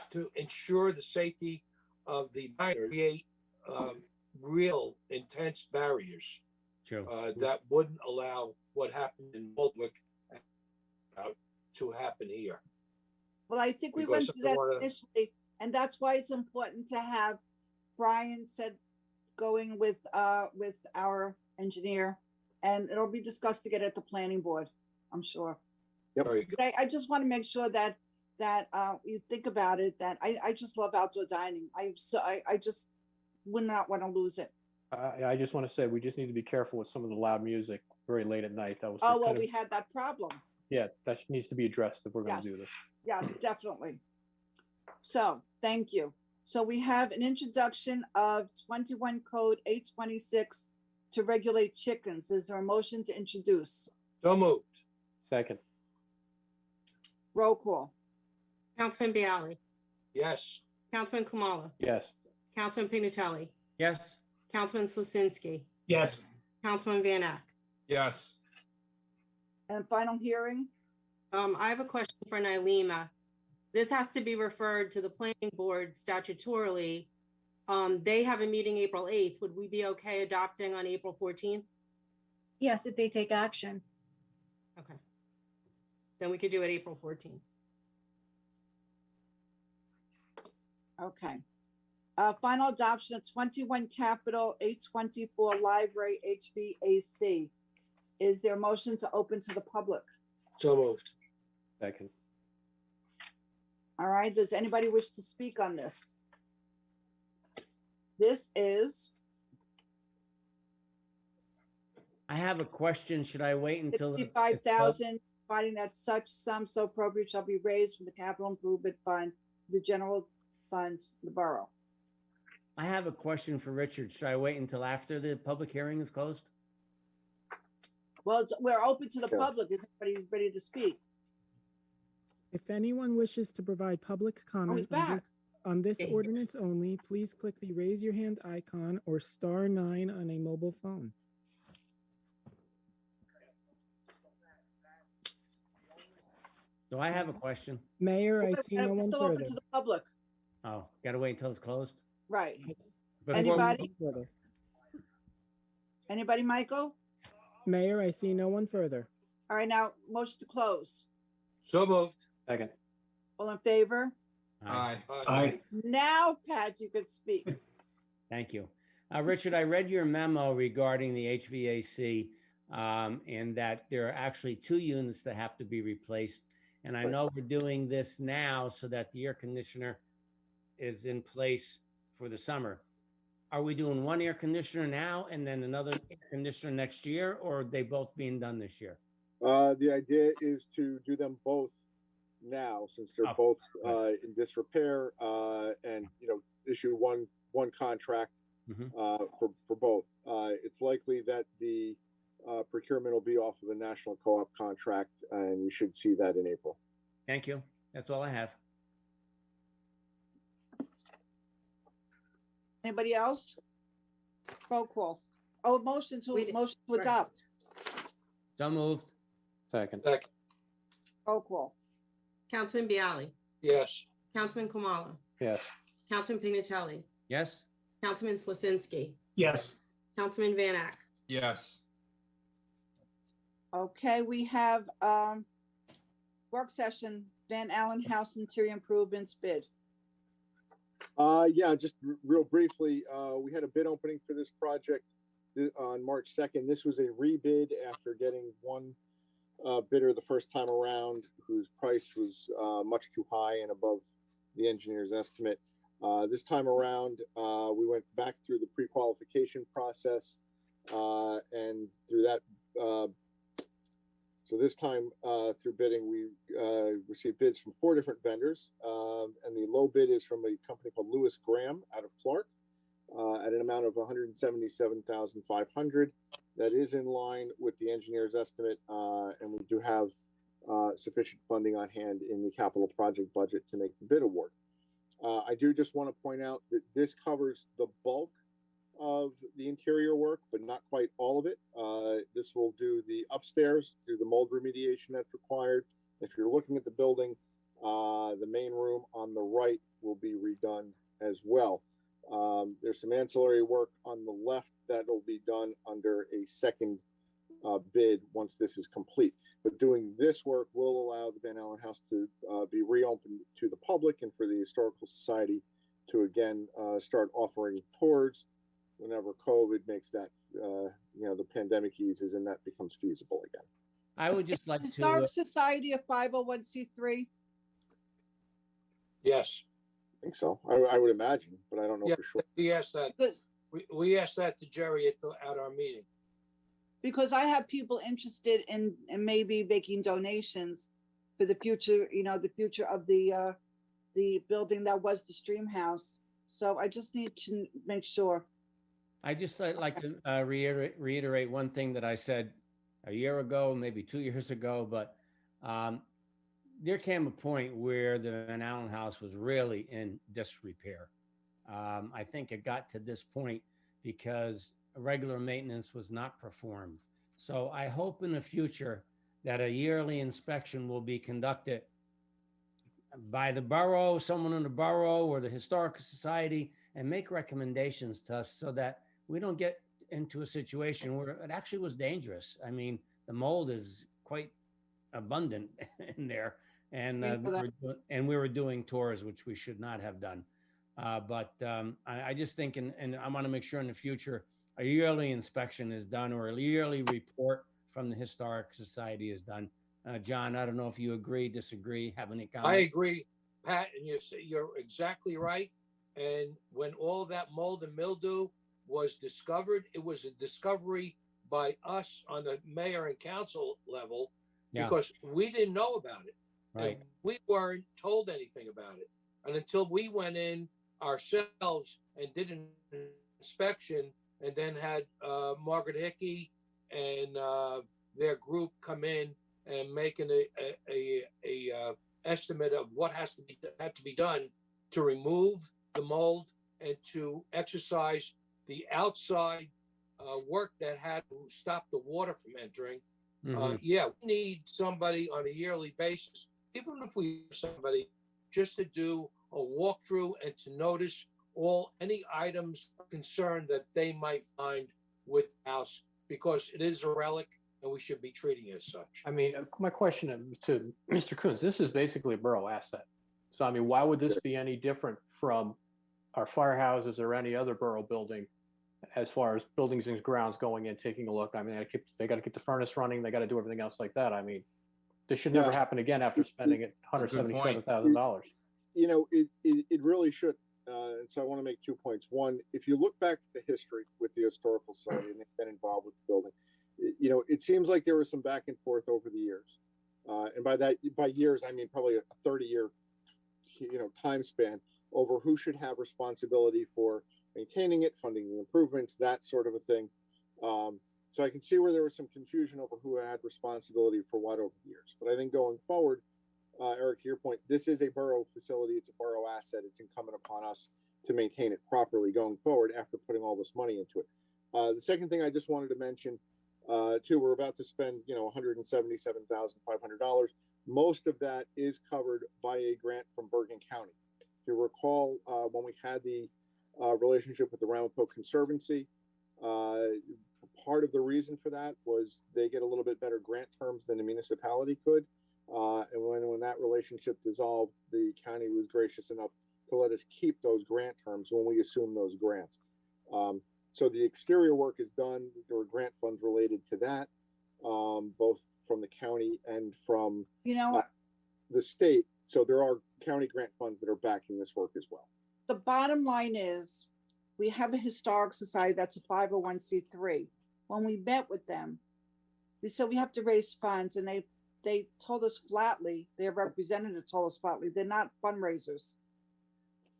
to ensure the safety of the diners, create real intense barriers True. that wouldn't allow what happened in Waldwick to happen here. Well, I think we Because went to that I wanna- initially, and that's why it's important to have Brian said going with our engineer, and it'll be discussed again at the planning board, I'm sure. Very good. But I just want to make sure that you think about it, that I just love outdoor dining. I just would not want to lose it. I just want to say, we just need to be careful with some of the loud music very late at night. That was Oh, well, kind of- we had that problem. yeah, that needs to be addressed if we're going to do Yes. this. Yes, definitely. So, thank you. So we have an introduction of 21 Code 826 to regulate chickens. Is there a motion to introduce? So moved. Second. Roll call. Councilman Bialy, Yes. Councilman Kamala, Yes. Councilman Pignatelli, Yes. Councilman Slasinski, Yes. Councilman Van Ack. Yes. And final hearing? I have a question for Nylema. This has to be referred to the planning board statutorily They have a meeting April 8th. Would we be okay adopting on April 14th? Yes, if they take action. Okay. Then we could do it April 14th. Okay. Final adoption of 21 Capital 824 Library HVAC. Is there a motion to open to the public? So moved. Second. All right, does anybody wish to speak on this? This is I have a question. Should I wait until? it's closed? 55,000, finding that such sum so appropriate shall be raised from the capital improvement fund, the general fund, the borough. I have a question for Richard. Should I wait until after the public hearing is closed? Well, we're open to the Sure. public. Is anybody ready to speak? If anyone wishes to provide public Oh, he's comment back. on this Okay. ordinance only, please click the raise your hand icon or *9 on a mobile phone. So I have a question. Mayor, I We're see no one still open further. to the public, Oh, gotta wait until it's closed? right? Before- Anybody? Further. Anybody, Michael? Mayor, I see no one further. All right, now, motion to close. So moved. Second. All in favor? Aye. Aye. Now, Pat, you could speak. Thank you. Richard, I read your memo regarding the HVAC, and that there are actually 2 units that have to be replaced. And I know we're doing this now so that the air conditioner is in place for the summer. Are we doing 1 air conditioner now and then another air conditioner next year, or are they both being done this year? The idea is to do them both now, since they're Oh, both right. in disrepair, and issue one contract Mhm. for both. It's likely that the procurement will be off of a national co-op contract, and you should see that in April. Thank you. That's all I have. Anybody else? Roll call. Oh, motion We to did- motion to right. adopt. So moved. Second. Second. Roll call. Councilman Bialy, Yes. Councilman Kamala, Yes. Councilman Pignatelli, Yes? Councilman Slasinski, yes, Councilman Van Ack. Yes. Okay, we have work session, Van Allen House Interior Improvements bid. Yeah, just real briefly, we had a bid opening for this project on March 2nd. This was a rebid after getting one bidder the first time around, whose price was much too high and above the engineer's estimate. This time around, we went back through the pre-qualification process, and through that, so this time through bidding, we received bids from 4 different vendors, and the low bid is from a company called Lewis Graham out of Clark, at an amount of $177,500. That is in line with the engineer's estimate, and we do have sufficient funding on hand in the capital project budget to make the bid award. I do just want to point out that this covers the bulk of the interior work, but not quite all of it. This will do the upstairs, do the mold remediation that's required. If you're looking at the building, the main room on the right will be redone as well. There's some ancillary work on the left that will be done under a second bid once this is complete. But doing this work will allow the Van Allen House to be reopened to the public and for the Historical Society to again start offering tours whenever COVID makes that, the pandemic eases and that becomes feasible again. I would just like to, Historic Society of 501c3. Yes. I think so. I would imagine, but I don't know Yeah. for sure. We asked that. Because, We asked that to Jerry at our meeting. because I have people interested in maybe making donations for the future, the future of the building that was the Stream House. So I just need to make sure. I just like to reiterate one thing that I said a year ago, maybe 2 years ago, but there came a point where the Van Allen House was really in disrepair. I think it got to this point because regular maintenance was not performed. So I hope in the future that a yearly inspection will be conducted by the borough, someone in the borough or the historical society, and make recommendations to us so that we don't get into a situation where it actually was dangerous. I mean, the mold is quite abundant in there, and we were doing tours, which we should not have done. But I just think, and I want to make sure in the future, a yearly inspection is done or a yearly report from the Historic Society is done. John, I don't know if you agree, disagree, have any comments? I agree, Pat, and you're exactly right. And when all that mold and mildew was discovered, it was a discovery by us on the mayor and council level because we didn't know about it. Right. And we weren't told anything about it. And until we went in ourselves and did an inspection and then had Margaret Hickey and their group come in and making a estimate of what had to be done to remove the mold and to exercise the outside work that had to stop the water from entering. We need somebody on a yearly basis, even if we have somebody, just to do a walkthrough and to notice any items of concern that they might find with the house, because it is a relic and we should be treating it as such. I mean, my question to Mr. Coons, this is basically a borough asset. So, I mean, why would this be any different from our firehouses or any other borough building as far as buildings and grounds going in, taking a look? I mean, they got to keep the furnace running. They got to do everything else like that. I mean, this should never happen again after spending $177,000. You know, it really should. And so I want to make 2 points. One, if you look back at the history with the Historical Society and they've been involved with the building, you know, it seems like there was some back and forth over the years. And by years, I mean probably a 30-year, time span over who should have responsibility for maintaining it, funding the improvements, that sort of a thing. So I can see where there was some confusion over who had responsibility for what over the years. But I think going forward, Eric, to your point, this is a borough facility. It's a borough asset. It's incumbent upon us to maintain it properly going forward after putting all this money into it. The second thing I just wanted to mention, too, we're about to spend, $177,500. Most of that is covered by a grant from Bergen County. If you recall, when we had the relationship with the Ramapo Conservancy, part of the reason for that was they get a little bit better grant terms than the municipality could. And when that relationship dissolved, the county was gracious enough to let us keep those grant terms when we assume those grants. So the exterior work is done. There were grant funds related to that, both from the county and from the state. So there are county grant funds that are backing this work as well. The bottom line is we have a historic society that's a 501c3. When we met with them, we said we have to raise funds, and they told us flatly, their representative told us flatly, they're not fundraisers.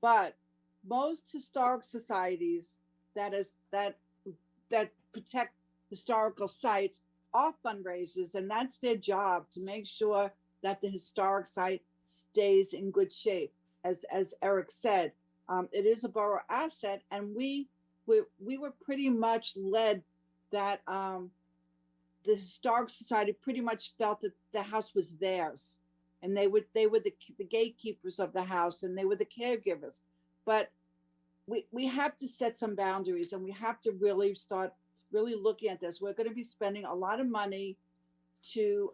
But most historic societies that protect historical sites are fundraisers, and that's their job, to make sure that the historic site stays in good shape. As Eric said, it is a borough asset, and we were pretty much led that the Historic Society pretty much felt that the house was theirs, and they were the gatekeepers of the house, and they were the caregivers. But we have to set some boundaries, and we have to really start looking at this. We're going to be spending a lot of money to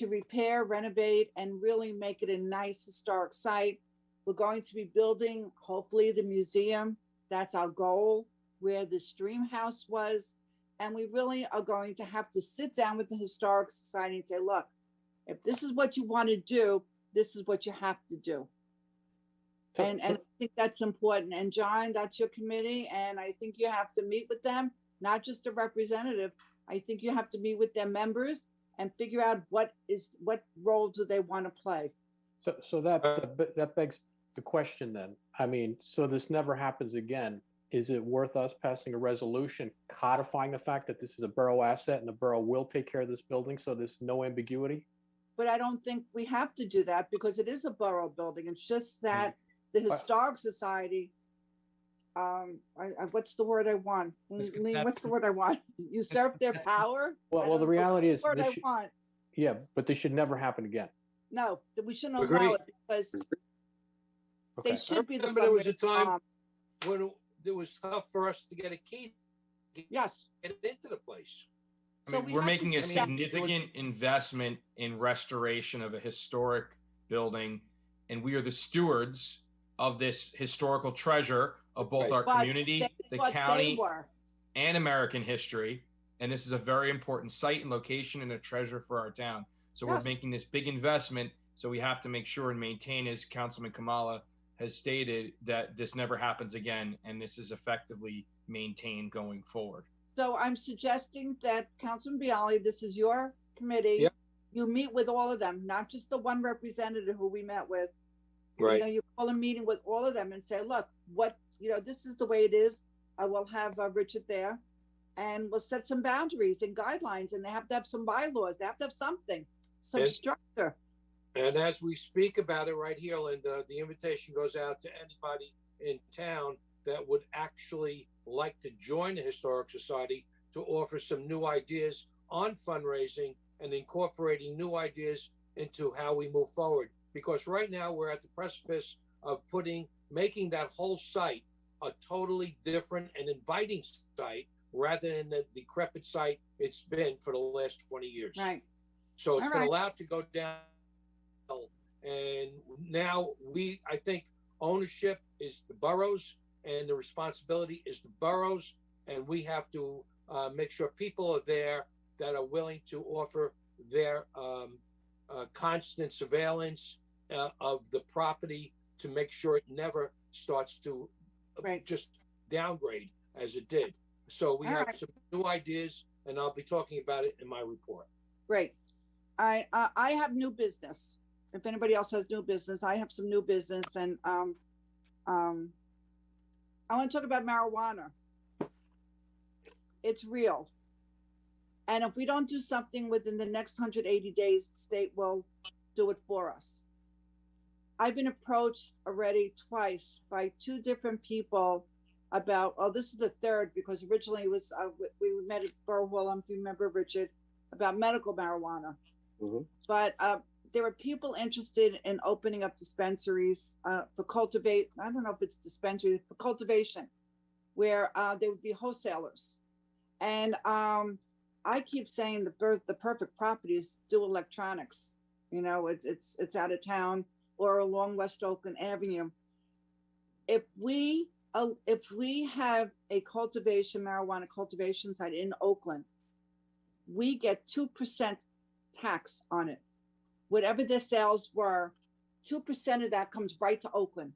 repair, renovate, and really make it a nice historic site. We're going to be building, hopefully, the museum. That's our goal, where the Stream House was. And we really are going to have to sit down with the Historic Society and say, look, if this is what you want to do, this is what you have to do. And I think that's important. And John, that's your committee. And I think you have to meet with them, not just a representative. I think you have to meet with their members and figure out what role do they want to play. So that begs the question then. I mean, so this never happens again. Is it worth us passing a resolution codifying the fact that this is a borough asset and the borough will take care of this building, so there's no ambiguity? But I don't think we have to do that, because it is a borough building. It's just that the Historic Society, what's the word I want? What's the word I want? Usurp their power? Well, the reality is, I want. yeah, but this should never happen again. No, we shouldn't Agreed. allow it, because Okay. they should be the. remember there was a fundraiser. time when it was tough for us to get a key, Yes, get into the place. I So mean, we we're have to making a sit down- significant investment in restoration of a historic building, and we are the stewards of this historical treasure of both Right. our but community, they- the but they county, were. and American history. And this is a very important site and location and a treasure for our town. So we're Yes. making this big investment. So we have to make sure and maintain, as Councilman Kamala has stated, that this never happens again. And this is effectively maintained going forward. So I'm suggesting that Councilman Bialy, this is your committee. Yep. You meet with all of them, not just the one representative who we met with. Right. You know, you call a meeting with all of them and say, look, this is the way it is. I will have Richard there, and we'll set some boundaries and guidelines, and they have to have some bylaws. They have to have something, some And- structure. And as we speak about it right here, Linda, the invitation goes out to anybody in town that would actually like to join the Historic Society to offer some new ideas on fundraising and incorporating new ideas into how we move forward. Because right now we're at the precipice of making that whole site a totally different and inviting site rather than the decrepit site it's been for the last 20 years. Right. So it's All been right. allowed to go down. And now I think ownership is the boroughs and the responsibility is the boroughs. And we have to make sure people are there that are willing to offer their constant surveillance of the property to make sure it never starts to Right. just downgrade as it did. So we All have right. some new ideas, and I'll be talking about it in my report. Great. I have new business. If anybody else has new business, I have some new business, and I want to talk about marijuana. It's real. And if we don't do something within the next 180 days, the state will do it for us. I've been approached already twice by two different people about, this is the third, because originally it was, we met at Borough Hall, if you remember, Richard, about medical marijuana. Mhm. But there are people interested in opening up dispensaries for I don't know if it's dispensaries, for cultivation, where they would be wholesalers. And I keep saying the perfect property is do electronics. You know, it's out of town or along West Oakland Avenue. If we have a marijuana cultivation site in Oakland, we get 2% tax on it. Whatever their sales were, 2% of that comes right to Oakland.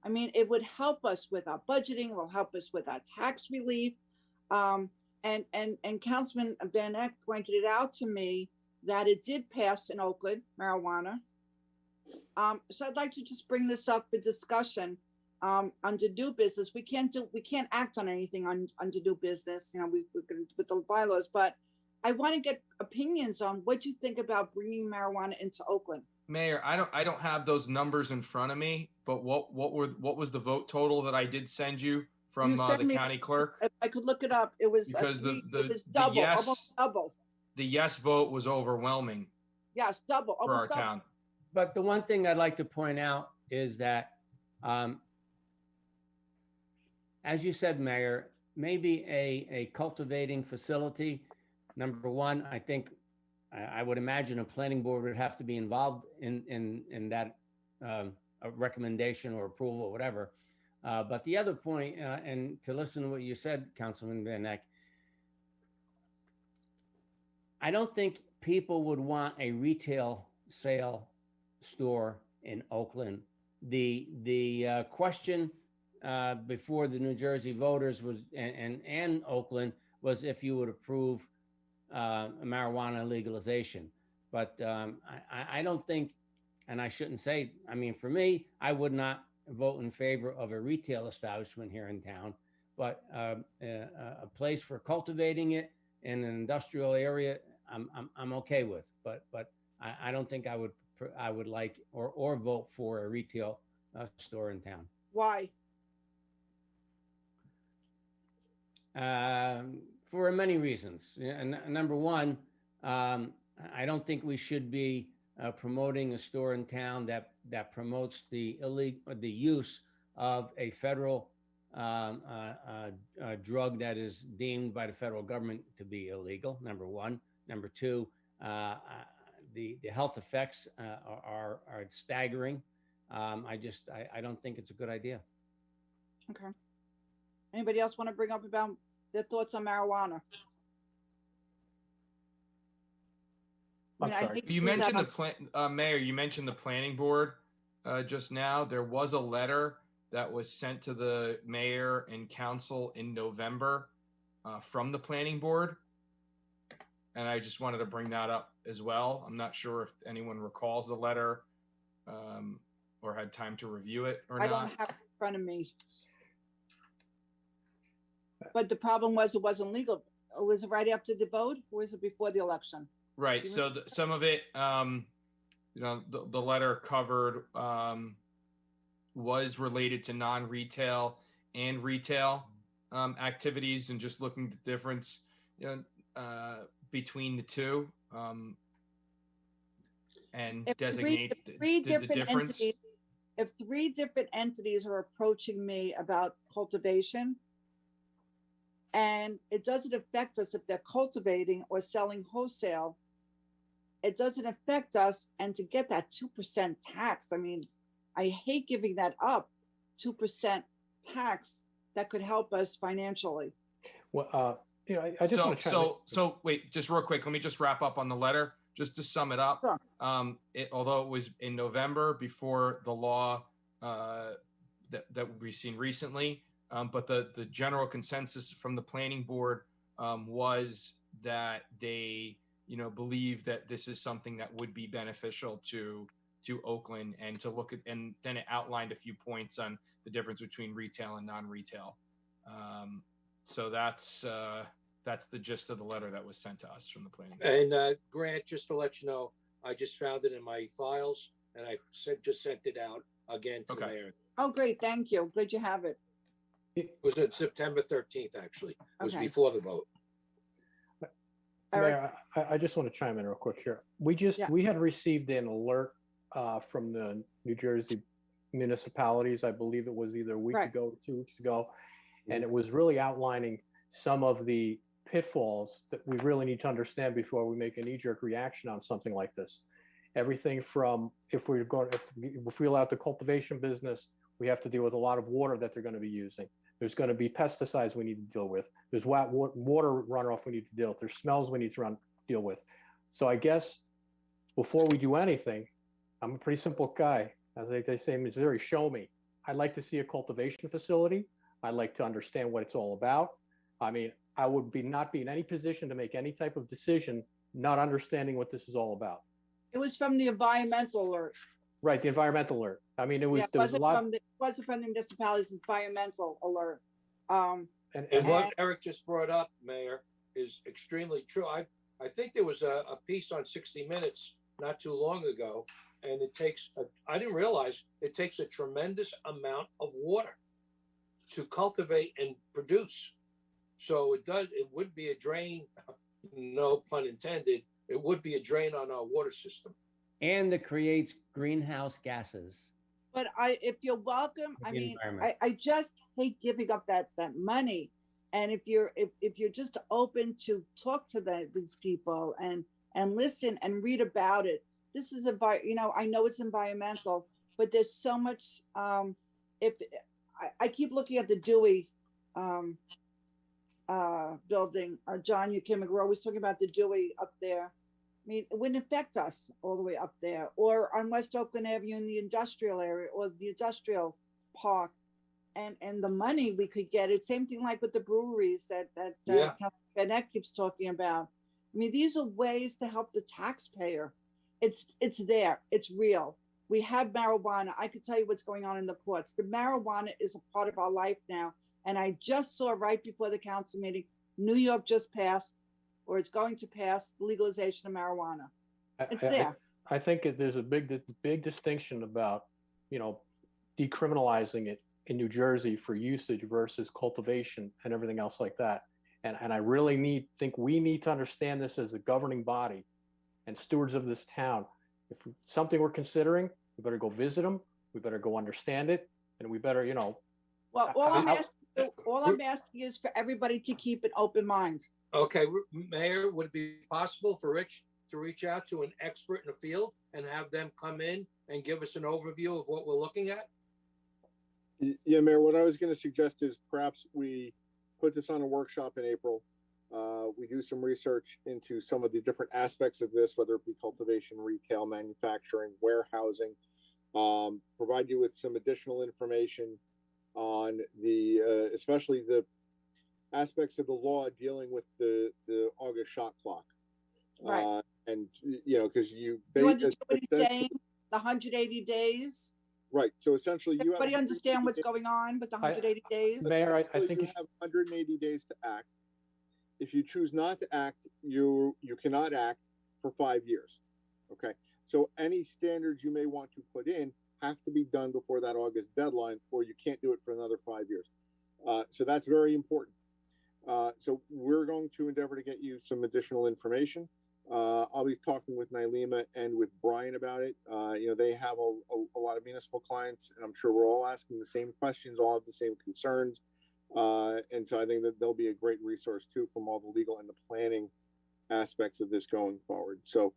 I mean, it would help us with our budgeting, will help us with our tax relief. And Councilman Van Eck pointed it out to me that it did pass in Oakland, marijuana. So I'd like to just bring this up for discussion under new business. We can't act on anything under new business. You know, we're going to with the bylaws, but I want to get opinions on what you think about bringing marijuana into Oakland. Mayor, I don't have those numbers in front of me, but what was the vote total that I did send you from You sent the me- county clerk? If I could look it up, it was Because it was the double, yes- almost double. The yes vote was overwhelming Yes, double, for our almost double. town. But the one thing I'd like to point out is that, as you said, Mayor, maybe a cultivating facility. Number one, I think I would imagine a planning board would have to be involved in that a recommendation or approval or whatever. But the other point, and to listen to what you said, Councilman Van Eck, I don't think people would want a retail sale store in Oakland. The question before the New Jersey voters was and Oakland was if you would approve marijuana legalization. But I don't think, and I shouldn't say, I mean, for me, I would not vote in favor of a retail establishment here in town, but a place for cultivating it in an industrial area, I'm okay with. But I don't think I would like or vote for a retail store in town. Why? For many reasons. And number one, I don't think we should be promoting a store in town that promotes the use of a federal drug that is deemed by the federal government to be illegal, number one. Number two, the health effects are staggering. I don't think it's a good idea. Okay. Anybody else want to bring up about their thoughts on marijuana? I'm sorry. You mentioned Mayor, you mentioned the planning board just now. There was a letter that was sent to the mayor and council in November from the planning board. And I just wanted to bring that up as well. I'm not sure if anyone recalls the letter or had time to review it or not. I don't have it in front of me. But the problem was it wasn't legal. Was it right after the vote or was it before the election? Right. So some of it, the letter covered was related to non-retail and retail activities, and just looking at the difference between the two and If designate three the different difference. entities, if 3 different entities are approaching me about cultivation, and it doesn't affect us if they're cultivating or selling wholesale, it doesn't affect us. And to get that 2% tax, I mean, I hate giving that up. 2% tax that could help us financially. Well, I just want to So wait, just real quick. Let me just wrap up on the letter, just to sum it up. Sure. Although it was in November before the law that we've seen recently, but the general consensus from the planning board was that they, believe that this is something that would be beneficial to Oakland, and to look at, and then it outlined a few points on the difference between retail and non-retail. So that's the gist of the letter that was sent to us from the planning board. And Grant, just to let you know, I just found it in my files, and I just sent it out again to the mayor. Oh, great. Thank you. Glad you have it. It was on September 13th, actually. It was Okay. before the vote. Eric? Mayor, I just want to chime in real quick here. We had received an alert from the New Jersey municipalities. I believe it was either a week Right. ago or 2 weeks ago. And it was really outlining some of the pitfalls that we really need to understand before we make a knee-jerk reaction on something like this. Everything from if we allow the cultivation business, we have to deal with a lot of water that they're going to be using. There's going to be pesticides we need to deal with. There's water runoff we need to deal with. There's smells we need to deal with. So I guess before we do anything, I'm a pretty simple guy. As they say in Missouri, show me. I'd like to see a cultivation facility. I'd like to understand what it's all about. I mean, I would not be in any position to make any type of decision not understanding what this is all about. It was from the environmental alert. Right, the environmental alert. I mean, there was a lot. It wasn't from the municipalities' environmental alert. And what Eric just brought up, Mayor, is extremely true. I think there was a piece on 60 Minutes not too long ago, and I didn't realize it takes a tremendous amount of water to cultivate and produce. So it would be a drain, no pun intended, it would be a drain on our water system. And it creates greenhouse gases. But if you're welcome, I mean, I just hate giving up that money. And if you're just open to talk to these people and listen and read about it, this is I know it's environmental, but there's so much. If I keep looking at the Dewey building, John, we're always talking about the Dewey up there. I mean, it wouldn't affect us all the way up there, or on West Oakland Avenue in the industrial area or the industrial park, and the money we could get it. Same thing like with the breweries that Bennett keeps talking about. I mean, these are ways to help the taxpayer. It's there. It's real. We have marijuana. I could tell you what's going on in the courts. The marijuana is a part of our life now. And I just saw right before the council meeting, New York just passed, or it's going to pass, legalization of marijuana. It's there. I think there's a big distinction about, decriminalizing it in New Jersey for usage versus cultivation and everything else like that. And I really think we need to understand this as a governing body and stewards of this town. if something we're considering, we better go visit them. We better go understand it, and we better, you know. Well, all I'm I- asking is for everybody to keep an open mind. Okay, Mayor, would it be possible for Rich to reach out to an expert in the field and have them come in and give us an overview of what we're looking at? Yeah, Mayor, what I was going to suggest is perhaps we put this on a workshop in April. We do some research into some of the different aspects of this, whether it be cultivation, retail, manufacturing, warehousing, provide you with some additional information on the, especially the aspects of the law dealing with the August shot clock. Right. And, you know, because You understand what he's saying? The 180 days? Right. So essentially, you Everybody understand what's going on with the 180 days? Mayor, I think you have 180 days to act. If you choose not to act, you cannot act for 5 years. Okay. So any standards you may want to put in have to be done before that August deadline, or you can't do it for another 5 years. So that's very important. So we're going to endeavor to get you some additional information. I'll be talking with Nylema and with Brian about it. You know, they have a lot of municipal clients, and I'm sure we're all asking the same questions, all have the same concerns. And so I think that they'll be a great resource too from all the legal and the planning aspects of this going forward. So,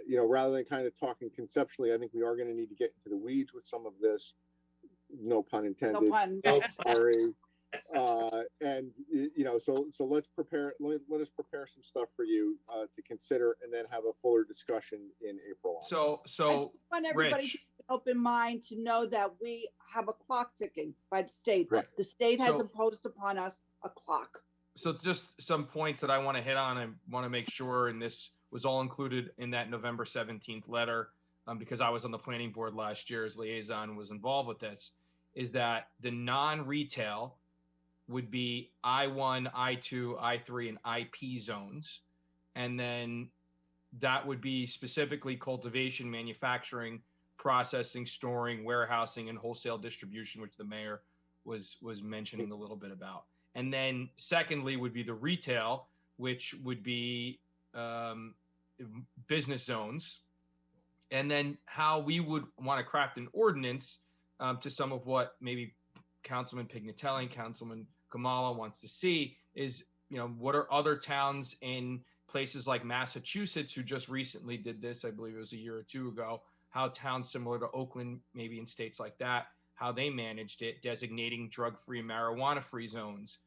you know, rather than kind of talking conceptually, I think we are going to need to get into the weeds with some of this. No pun intended. No pun. Sorry. And you know, so let's prepare. Let us prepare some stuff for you to consider, and then have a fuller discussion in April. So I just want everybody Rich, to keep an open mind to know that we have a clock ticking by the state. Right. The state has So- imposed upon us a clock. so just some points that I want to hit on. I want to make sure, and this was all included in that November 17th letter, because I was on the planning board last year as liaison, was involved with this, is that the non-retail would be I1, I2, I3, and IP zones. And then that would be specifically cultivation, manufacturing, processing, storing, warehousing, and wholesale distribution, which the mayor was mentioning a little bit about. And then secondly would be the retail, which would be business zones. And then how we would want to craft an ordinance to some of what maybe Councilman Pignatelli and Councilman Kamala wants to see is, you know, what are other towns in places like Massachusetts who just recently did this, I believe it was a year or two ago, how towns similar to Oakland, maybe in states like that, how they managed it, designating drug-free, marijuana-free zones,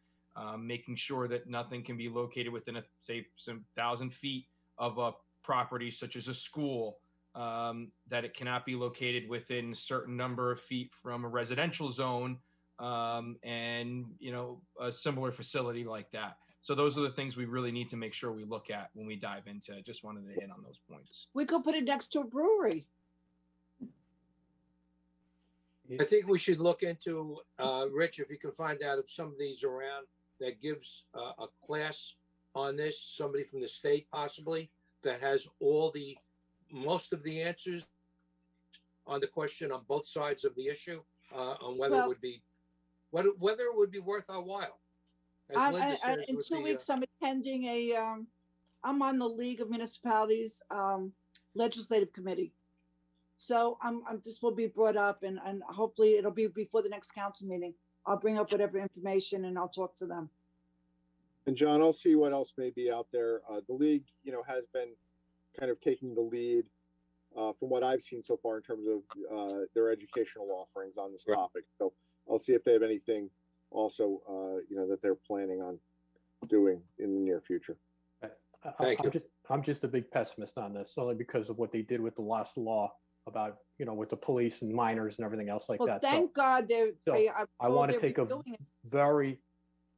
making sure that nothing can be located within say some 1,000 feet of a property such as a school, that it cannot be located within a certain number of feet from a residential zone, and, you know, a similar facility like that. So those are the things we really need to make sure we look at when we dive into it. Just wanted to hit on those points. We could put it next to a brewery. I think we should look into, Rich, if you can find out if some of these around that gives a class on this, somebody from the state possibly, that has most of the answers on the question on both sides of the issue, on whether it would be, whether it would be worth our while. As Linda says, In with 2 the, weeks, I'm attending I'm on the League of Municipalities Legislative Committee. So this will be brought up, and hopefully it'll be before the next council meeting. I'll bring up whatever information and I'll talk to them. And John, I'll see what else may be out there. The league, you know, has been kind of taking the lead from what I've seen so far in terms of their educational offerings on this topic. So I'll see if they have anything also, you know, that they're planning on doing in the near future. Thank you. I'm just a big pessimist on this, only because of what they did with the last law about, you know, with the police and minors and everything else like Well, that. thank God I want to take a very,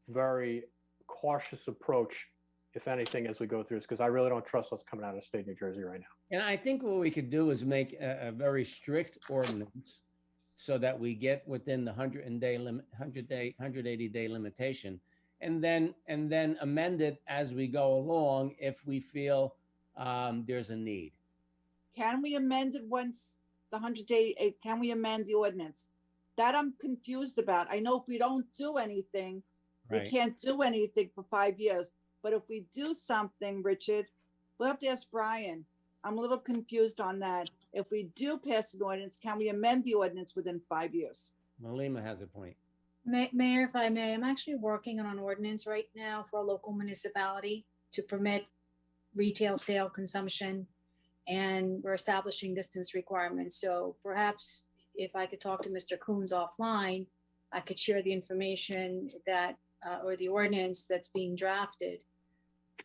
very cautious approach, if anything, as we go through this, because I really don't trust what's coming out of state New Jersey right now. And I think what we could do is make a very strict ordinance so that we get within the 180-day limitation, and then amend it as we go along if we feel there's a need. Can we amend it once the 100-day, can we amend the ordinance? That I'm confused about. I know if we don't do anything, Right. we can't do anything for 5 years. But if we do something, Richard, we'll have to ask Brian. I'm a little confused on that. If we do pass an ordinance, can we amend the ordinance within 5 years? Malima has a point. Mayor, if I may, I'm actually working on an ordinance right now for a local municipality to permit retail sale consumption, and we're establishing distance requirements. So perhaps if I could talk to Mr. Coons offline, I could share the information that, or the ordinance that's being drafted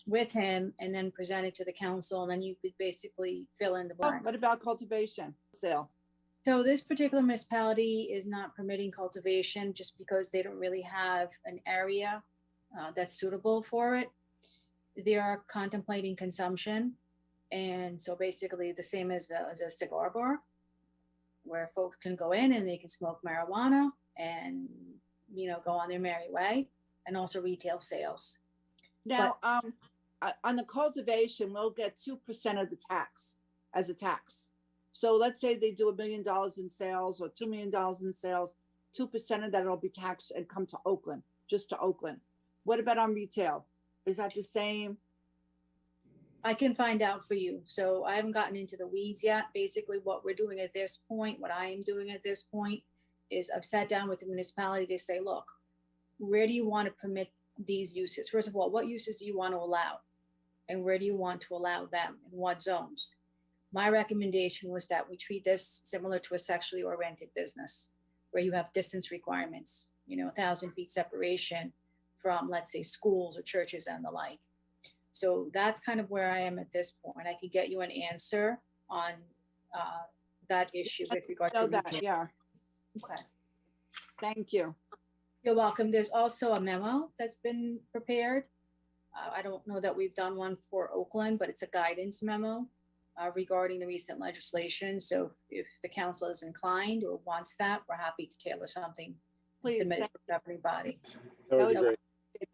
with him and then present it to the council. And then you could basically fill in the Oh, blank. what about cultivation sale? So this particular municipality is not permitting cultivation just because they don't really have an area that's suitable for it. They are contemplating consumption. And so basically the same as a cigar bar where folks can go in and they can smoke marijuana and, you know, go on their merry way, and also retail sales. Now, on the cultivation, we'll get 2% of the tax as a tax. So let's say they do $1 million in sales or $2 million in sales, 2% of that will be taxed and come to Oakland, just to Oakland. What about on retail? Is that the same? I can find out for you. So I haven't gotten into the weeds yet. Basically what we're doing at this point, what I am doing at this point is I've sat down with the municipality to say, look, where do you want to permit these uses? First of all, what uses do you want to allow? And where do you want to allow them? In what zones? My recommendation was that we treat this similar to a sexually oriented business where you have distance requirements, you know, 1,000 feet separation from, let's say, schools or churches and the like. So that's kind of where I am at this point. I could get you an answer on that issue with regard to that, retail. yeah. Okay. Thank you. You're welcome. There's also a memo that's been prepared. I don't know that we've done one for Oakland, but it's a guidance memo regarding the recent legislation. So if the council is inclined or wants that, we're happy to tailor something and Please, submit it to everybody. That would be great.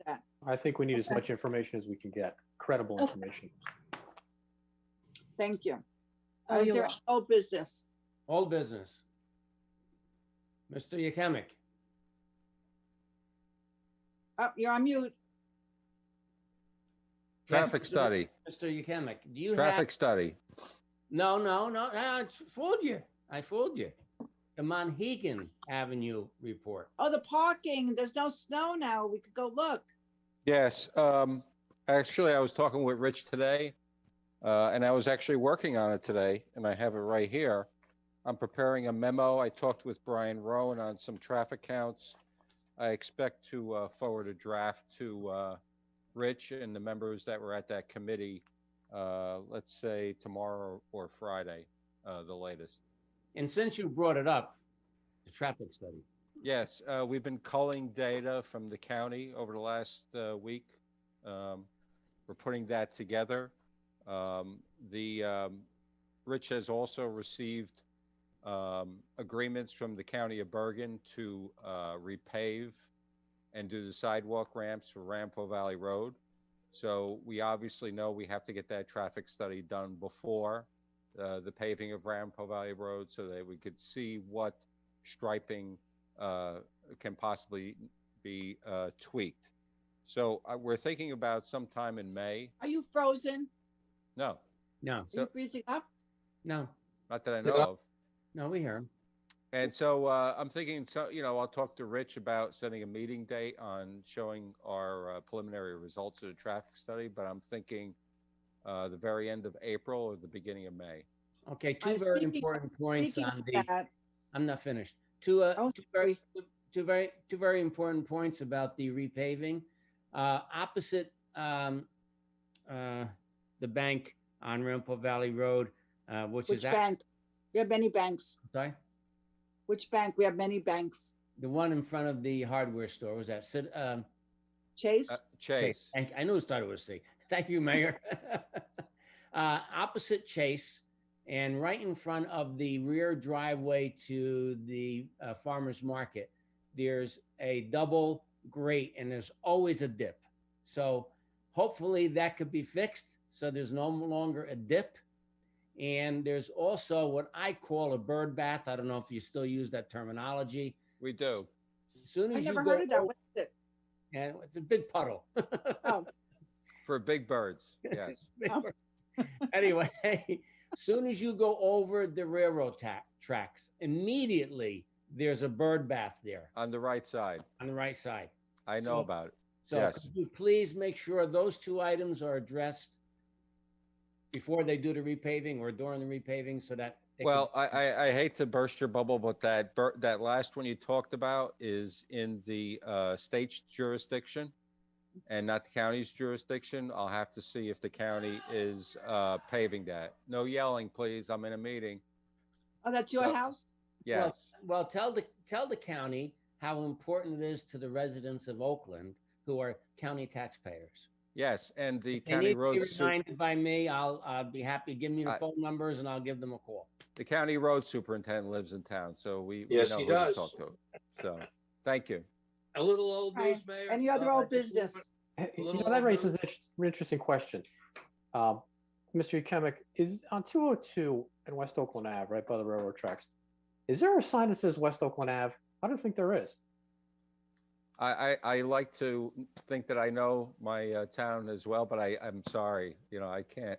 That. I think we need as much information as we can get, credible Okay. information. Thank you. Oh, Is you're there welcome. old business? Old business. Mr. Yakemic. Oh, you're on mute. Traffic Yes, study, Mr. Yakemic, do you traffic have? study. No, I fooled you. I fooled you. The Monhegan Avenue report. Oh, the parking. There's no snow now. We could go look. Yes, actually, I was talking with Rich today, and I was actually working on it today, and I have it right here. I'm preparing a memo. I talked with Brian Rowan on some traffic counts. I expect to forward a draft to Rich and the members that were at that committee, let's say tomorrow or Friday, the latest. And since you brought it up, the traffic study. Yes, we've been culling data from the county over the last week. We're putting that together. Rich has also received agreements from the county of Bergen to repave and do the sidewalk ramps for Rampo Valley Road. So we obviously know we have to get that traffic study done before the paving of Rampo Valley Road so that we could see what striping can possibly be tweaked. So we're thinking about sometime in May. Are you frozen? No, No, Are you freezing up? no, not that I know of. no, we hear him. And so I'm thinking, I'll talk to Rich about setting a meeting date on showing our preliminary results of the traffic study, but I'm thinking the very end of April or the beginning of May. Okay, two very Speaking- important points Speaking on of the, that, I'm not finished. Two Oh, very important points about the repaving. Opposite the bank on Rampo Valley Road, which which is bank? We have many banks. sorry, Which bank? We have many banks. the one in front of the hardware store. Was that Chase? Chase. I knew it started with C. Thank you, Mayor. Opposite Chase and right in front of the rear driveway to the farmer's market, there's a double grate and there's always a dip. So hopefully that could be fixed so there's no longer a dip. And there's also what I call a bird bath. I don't know if you still use that terminology. We do. As soon I as never you go heard of that. over- What is it? and it's a big puddle. Oh, For big birds, yes. Anyway, Soon as you go over the railroad tracks, immediately there's a bird bath there On the right side. on the right side. I know So- about it. So Yes. could you please make sure those two items are addressed before they do the repaving or during the repaving so that. they Well, can- I hate to burst your bubble, but that last one you talked about is in the state's jurisdiction and not the county's jurisdiction. I'll have to see if the county is paving that. No yelling, please. I'm in a meeting. Oh, that's your So- house? Yes. Well, tell the county how important it is to the residents of Oakland who are county taxpayers. Yes, and the They need county to be road, reminded by me. I'll be happy. Give me the phone numbers and I'll give them a call. the county road superintendent lives in town, so we Yes, know he who to does. talk to. So, thank you. A little old Hi. news, Mayor. Any other I old just business? want- Hey, you little know, that old raises an news. interesting question. Mr. Ukemic, is on 202 and West Oakland Ave, right by the railroad tracks, is there a sign that says West Oakland Ave? I don't think there is. I like to think that I know my town as well, but I'm sorry, I can't.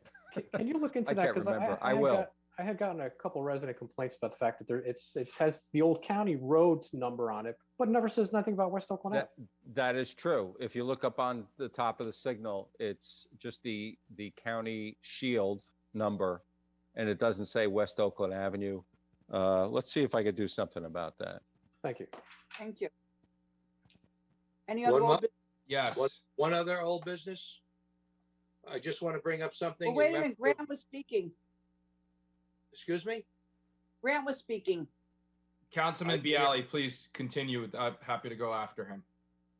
Can you look into I that? can't 'Cause remember. I had will. I had gotten a couple resident complaints about the fact that it has the old county roads number on it, but it never says nothing about West Oakland Ave. That is true. If you look up on the top of the signal, it's just the county shield number, and it doesn't say West Oakland Avenue. Let's see if I could do something about that. Thank you. Thank you. Any other One old more? business? Yes. One other old business. I just want to bring up something. Well, wait a in minute, reference- Grant was speaking. Excuse me? Grant was speaking. Councilman Yeah. Bialy, please continue. I'm happy to go after him.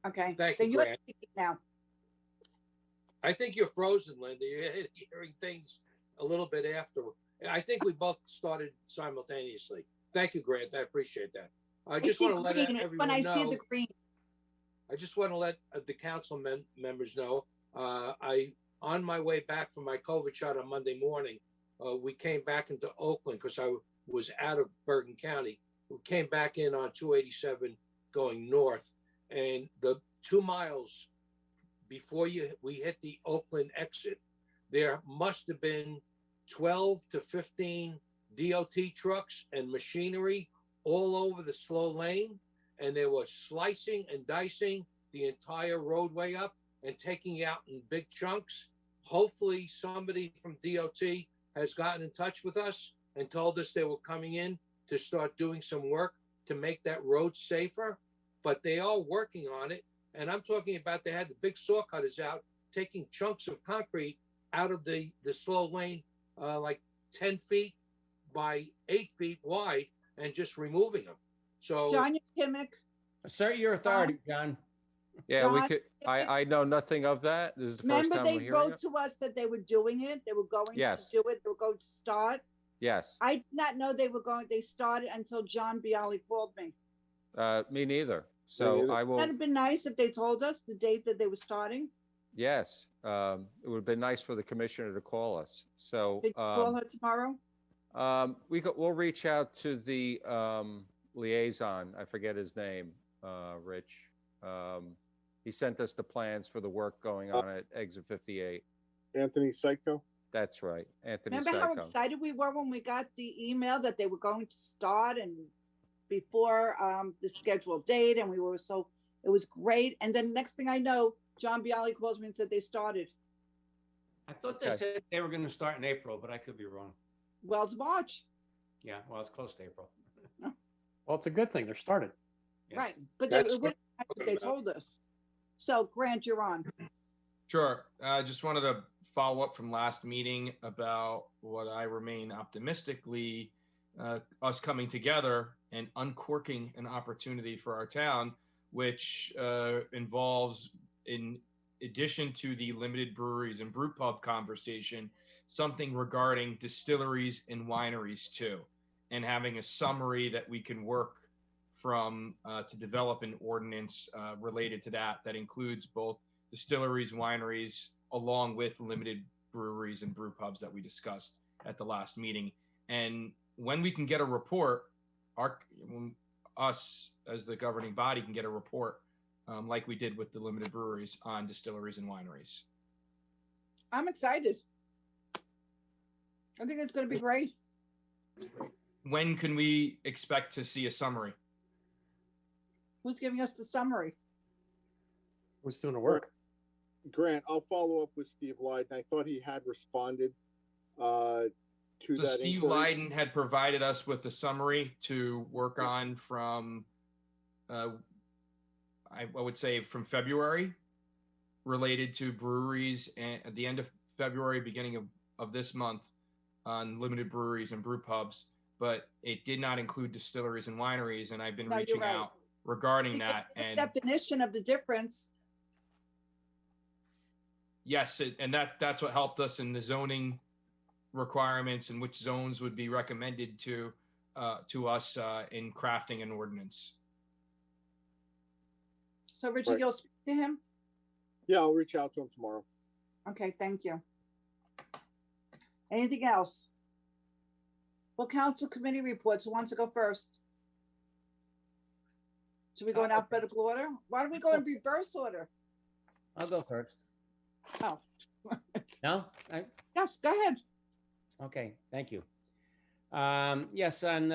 Okay. Thank Then you, you're Grant. speaking now. I think you're frozen, Linda. You're hearing things a little bit after. I think we both started simultaneously. Thank you, Grant. I appreciate that. I just see want to let green, everyone when I know. see the green. I just want to let the council members know, on my way back from my COVID shot on Monday morning, we came back into Oakland because I was out of Bergen County. We came back in on 287 going north, and the 2 miles before we hit the Oakland exit, there must have been 12 to 15 DOT trucks and machinery all over the slow lane, and they were slicing and dicing the entire roadway up and taking it out in big chunks. Hopefully somebody from DOT has gotten in touch with us and told us they were coming in to start doing some work to make that road safer, but they are working on it. And I'm talking about they had the big saw cutters out, taking chunks of concrete out of the slow lane, like 10 feet by 8 feet wide, and just removing them. So John Kimmick, Assert your authority, John. Yeah, we John, could, I know nothing of that. This is the first remember time they we're hearing wrote it. to us that they were doing it? They were going to Yes. do it. They were going to start. Yes, I did not know they started until John Bialy called me. me neither. Me So neither. I will, That'd have been nice if they told us the date that they were starting. yes, it would have been nice for the commissioner to call us. So, Did you call her tomorrow? we'll reach out to the, liaison. I forget his name, Rich. He sent us the plans for the work going on at exit 58. Anthony Psycho? That's right, Anthony Remember how Syco. excited we were when we got the email that they were going to start and before the scheduled date, and it was great. And then next thing I know, John Bialy calls me and said they started. I thought they Okay. said they were going to start in April, but I could be wrong. Well, it's March, Yeah, well, it's close to April. Well, it's a good thing. They're started. Yes. right? But That's it wouldn't have what if they I'm told us. So Grant, you're on. Sure. I just wanted to follow up from last meeting about what I remain optimistically us coming together and uncorking an opportunity for our town, which involves, in addition to the limited breweries and brew pub conversation, something regarding distilleries and wineries too, and having a summary that we can work from to develop an ordinance related to that includes both distilleries, wineries, along with limited breweries and brew pubs that we discussed at the last meeting. And when we can get a report, us as the governing body can get a report like we did with the limited breweries on distilleries and wineries. I'm excited. I think it's gonna be great. When can we expect to see a summary? Who's giving us the summary? Who's doing the work? Grant, I'll follow up with Steve Lyden. I thought he had responded to So that Steve inquiry. Lyden had provided us with the summary to work on from, I would say from February, related to breweries, and at the end of February, beginning of this month, on limited breweries and brew pubs, but it did not include distilleries and wineries, and I've been No, you're reaching right. out regarding The that. And definition of the difference. yes, and that's what helped us in the zoning requirements and which zones would be recommended to us in crafting an ordinance. So Richard, Right. you'll speak to him? Yeah, I'll reach out to him tomorrow. Okay, thank you. Anything else? Well, council committee reports, who wants to go first? Should we go in alphabetical order? Why don't we go in reverse order? I'll go first. Oh, No? yes, go ahead. Okay, thank you. Yes, on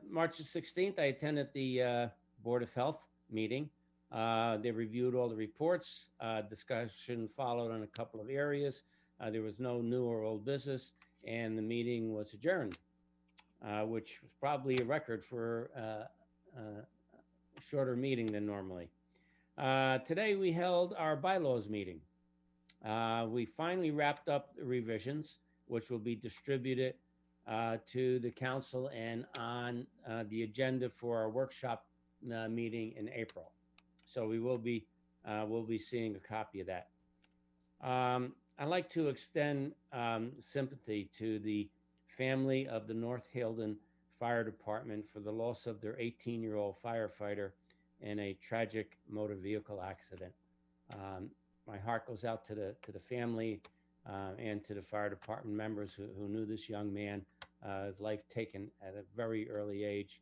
March the 16th, I attended the Board of Health meeting. They reviewed all the reports. Discussion followed on a couple of areas. There was no new or old business, and the meeting was adjourned, which was probably a record for a shorter meeting than normally. Today, we held our bylaws meeting. We finally wrapped up the revisions, which will be distributed to the council and on the agenda for our workshop meeting in April. So we will be we'll be seeing a copy of that. I'd like to extend sympathy to the family of the North Hilden Fire Department for the loss of their 18-year-old firefighter in a tragic motor vehicle accident. My heart goes out to the family and to the fire department members who knew this young man, his life taken at a very early age.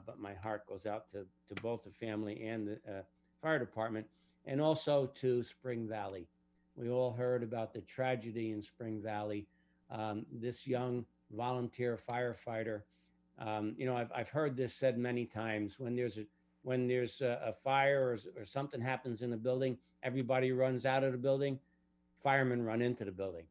But my heart goes out to both the family and the fire department, and also to Spring Valley. We all heard about the tragedy in Spring Valley. This young volunteer firefighter, I've heard this said many times, when there's a fire or something happens in a building, everybody runs out of the building, firemen run into the building.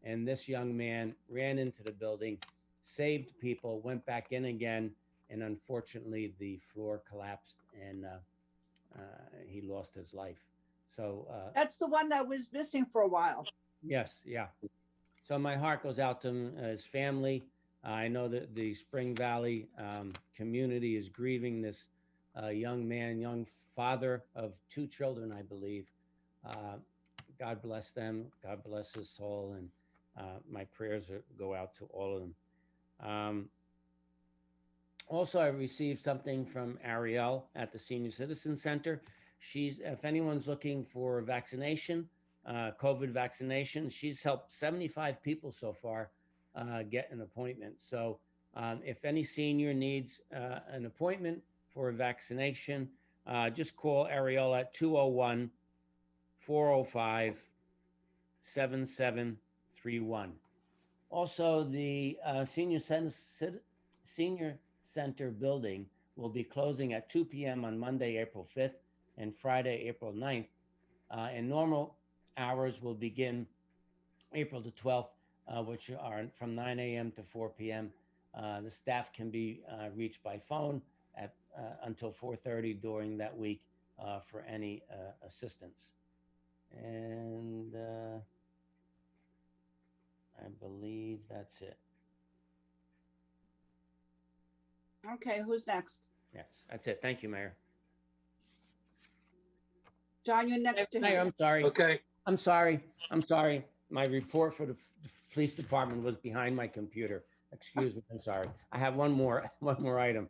And this young man ran into the building, saved people, went back in again, and unfortunately the floor collapsed and he lost his life. So That's the one that was missing for a while. yes, yeah. So my heart goes out to him, his family. I know that the Spring Valley community is grieving this young man, young father of 2 children, I believe. God bless them. God bless his soul. And my prayers go out to all of them. Also, I received something from Ariel at the Senior Citizen Center. If anyone's looking for a vaccination, COVID vaccination, she's helped 75 people so far get an appointment. So if any senior needs an appointment for a vaccination, just call Ariel at 201-405-7731. Also, the Senior Center building will be closing at 2 p.m. on Monday, April 5th and Friday, April 9th. And normal hours will begin April the 12th, which are from 9 a.m. to 4 p.m. The staff can be reached by phone at until 4:30 during that week for any assistance. And I believe that's it. Okay, who's next? Yes, that's it. Thank you, Mayor. John, you're next to Mayor, him. I'm sorry. Okay, I'm sorry. My report for the police department was behind my computer. Excuse me. I'm sorry. I have one more item.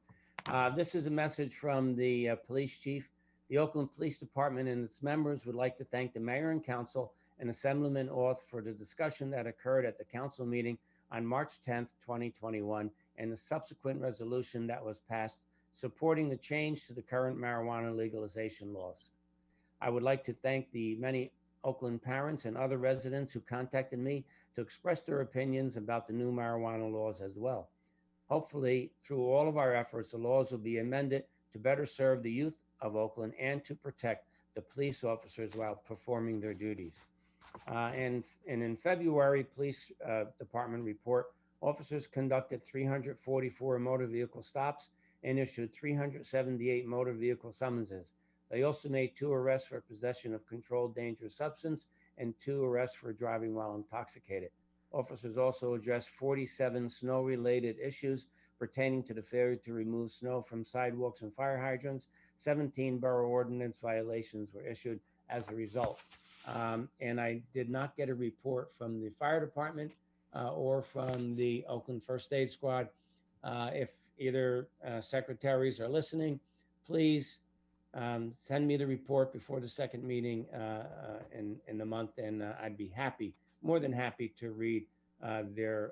This is a message from the police chief. The Oakland Police Department and its members would like to thank the mayor and council and Assemblyman Orth for the discussion that occurred at the council meeting on March 10th, 2021, and the subsequent resolution that was passed supporting the change to the current marijuana legalization laws. I would like to thank the many Oakland parents and other residents who contacted me to express their opinions about the new marijuana laws as well. Hopefully, through all of our efforts, the laws will be amended to better serve the youth of Oakland and to protect the police officers while performing their duties. And in February, police department report, officers conducted 344 motor vehicle stops and issued 378 motor vehicle summonses. They also made 2 arrests for possession of controlled dangerous substance and 2 arrests for driving while intoxicated. Officers also addressed 47 snow-related issues pertaining to the failure to remove snow from sidewalks and fire hydrants. 17 borough ordinance violations were issued as a result. And I did not get a report from the fire department or from the Oakland First Aid Squad. If either secretaries are listening, please send me the report before the second meeting in the month, and I'd be happy, more than happy, to read the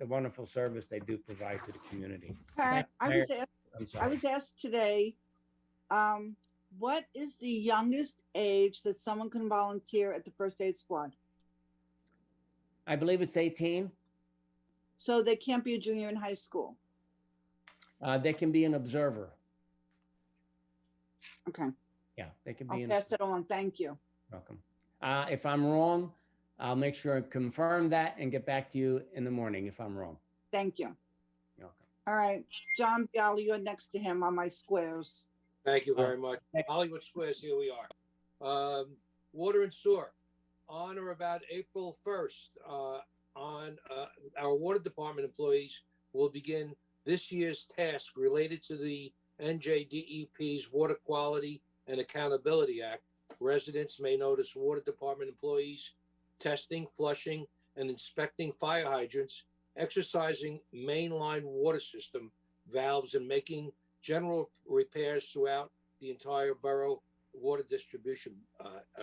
wonderful service they do provide to the community. Pat, I was asked today, what is the youngest age that someone can volunteer at the First Aid Squad? I believe it's 18. So they can't be a junior in high school? They can be an observer. Okay. Yeah, they can be. I'll pass that on. Thank you. Welcome. If I'm wrong, I'll make sure and confirm that and get back to you in the morning if I'm wrong. Thank you. You're welcome. All right, John Bialy, you're next to him on my squares. Thank you very much. Hollywood Squares, here we are. Water and sewer. On or about April 1st, our water department employees will begin this year's task related to the NJDEP's Water Quality and Accountability Act. Residents may notice water department employees testing, flushing, and inspecting fire hydrants, exercising mainline water system valves, and making general repairs throughout the entire borough water distribution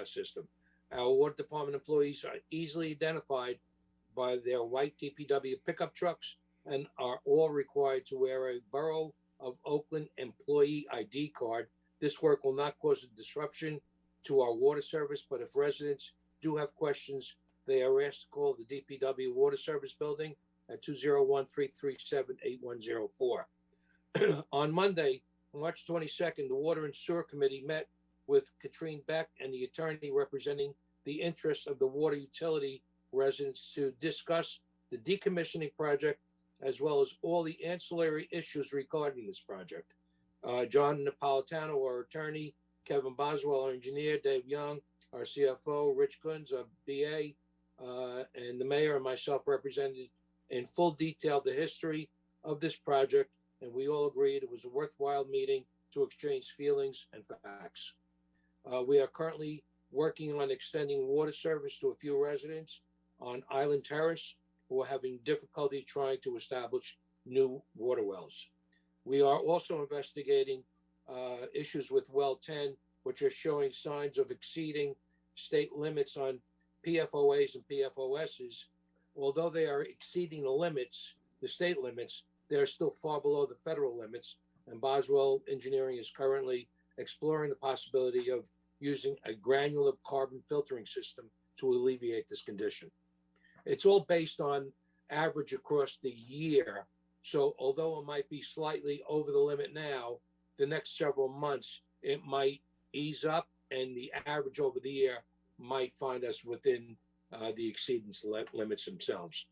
system. Our water department employees are easily identified by their white DPW pickup trucks and are all required to wear a Borough of Oakland employee ID card. This work will not cause a disruption to our water service, but if residents do have questions, they are asked to call the DPW Water Service Building at 201-337-8104. On Monday, March 22nd, the Water and Sewer Committee met with Katrine Beck and the attorney representing the interests of the water utility residents to discuss the decommissioning project as well as all the ancillary issues regarding this project. John Napolitano, our attorney, Kevin Boswell, our engineer, Dave Young, our CFO, Rich Kunz, our BA, and the mayor and myself represented in full detail the history of this project, and we all agreed it was a worthwhile meeting to exchange feelings and facts. We are currently working on extending water service to a few residents on Island Terrace who are having difficulty trying to establish new water wells. We are also investigating issues with well 10, which are showing signs of exceeding state limits on PFOAs and PFOSs. Although they are exceeding the limits, the state limits, they're still far below the federal limits. And Boswell Engineering is currently exploring the possibility of using a granular carbon filtering system to alleviate this condition. It's all based on average across the year. So although it might be slightly over the limit now, the next several months, it might ease up and the average over the year might find us within the exceedance limits themselves.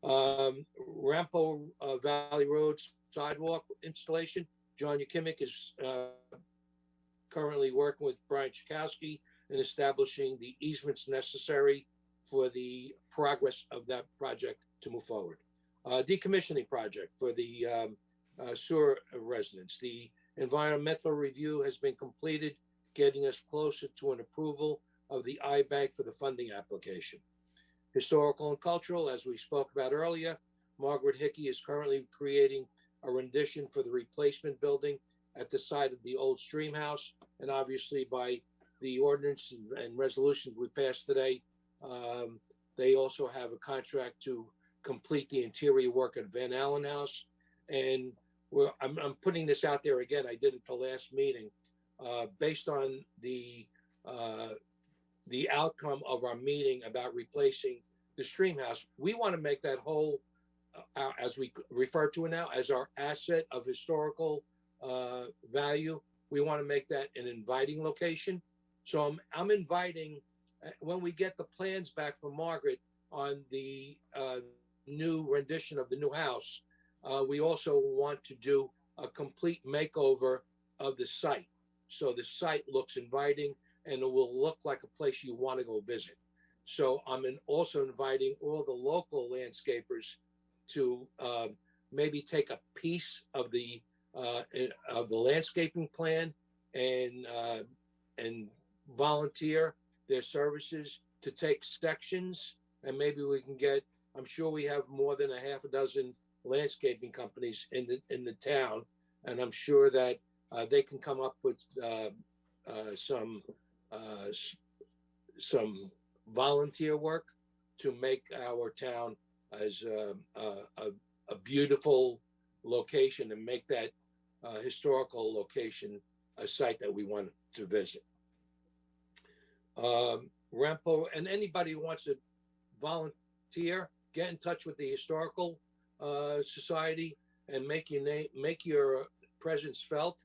Rampo Valley Road sidewalk installation. John Yakimic is currently working with Brian Chakowski in establishing the easements necessary for the progress of that project to move forward. Decommissioning project for the sewer residents. The environmental review has been completed, getting us closer to an approval of the I-Bank for the funding application. Historical and cultural, as we spoke about earlier, Margaret Hickey is currently creating a rendition for the replacement building at the site of the old stream house. And obviously by the ordinance and resolutions we passed today, they also have a contract to complete the interior work at Van Allen House. And I'm putting this out there again. I did it the last meeting. Based on the the outcome of our meeting about replacing the stream house. We want to make that whole, as we refer to it now, as our asset of historical value. We want to make that an inviting location. So I'm inviting, when we get the plans back from Margaret on the new rendition of the new house, we also want to do a complete makeover of the site. So the site looks inviting and it will look like a place you want to go visit. So I'm also inviting all the local landscapers to maybe take a piece of the landscaping plan and volunteer their services to take sections, and maybe we can get, I'm sure we have more than a half a dozen landscaping companies in the town, and I'm sure that they can come up with some volunteer work to make our town as a beautiful location and make that historical location a site that we want to visit. Rampo, and anybody who wants to volunteer, get in touch with the Historical Society and make your presence felt.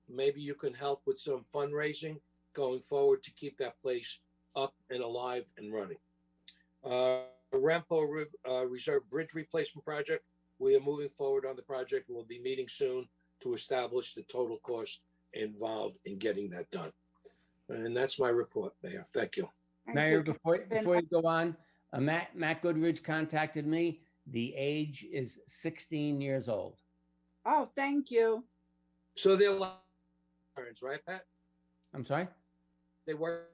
Maybe you can help with some fundraising going forward to keep that place up and alive and running. Rampo Reserve Bridge Replacement Project. We are moving forward on the project. We'll be meeting soon to establish the total cost involved in getting that done. And that's my report, Mayor. Thank you. Mayor, before you go on, Matt Goodridge contacted me. The age is 16 years old. Oh, thank you. So they're interns, right, Pat? I'm sorry? They work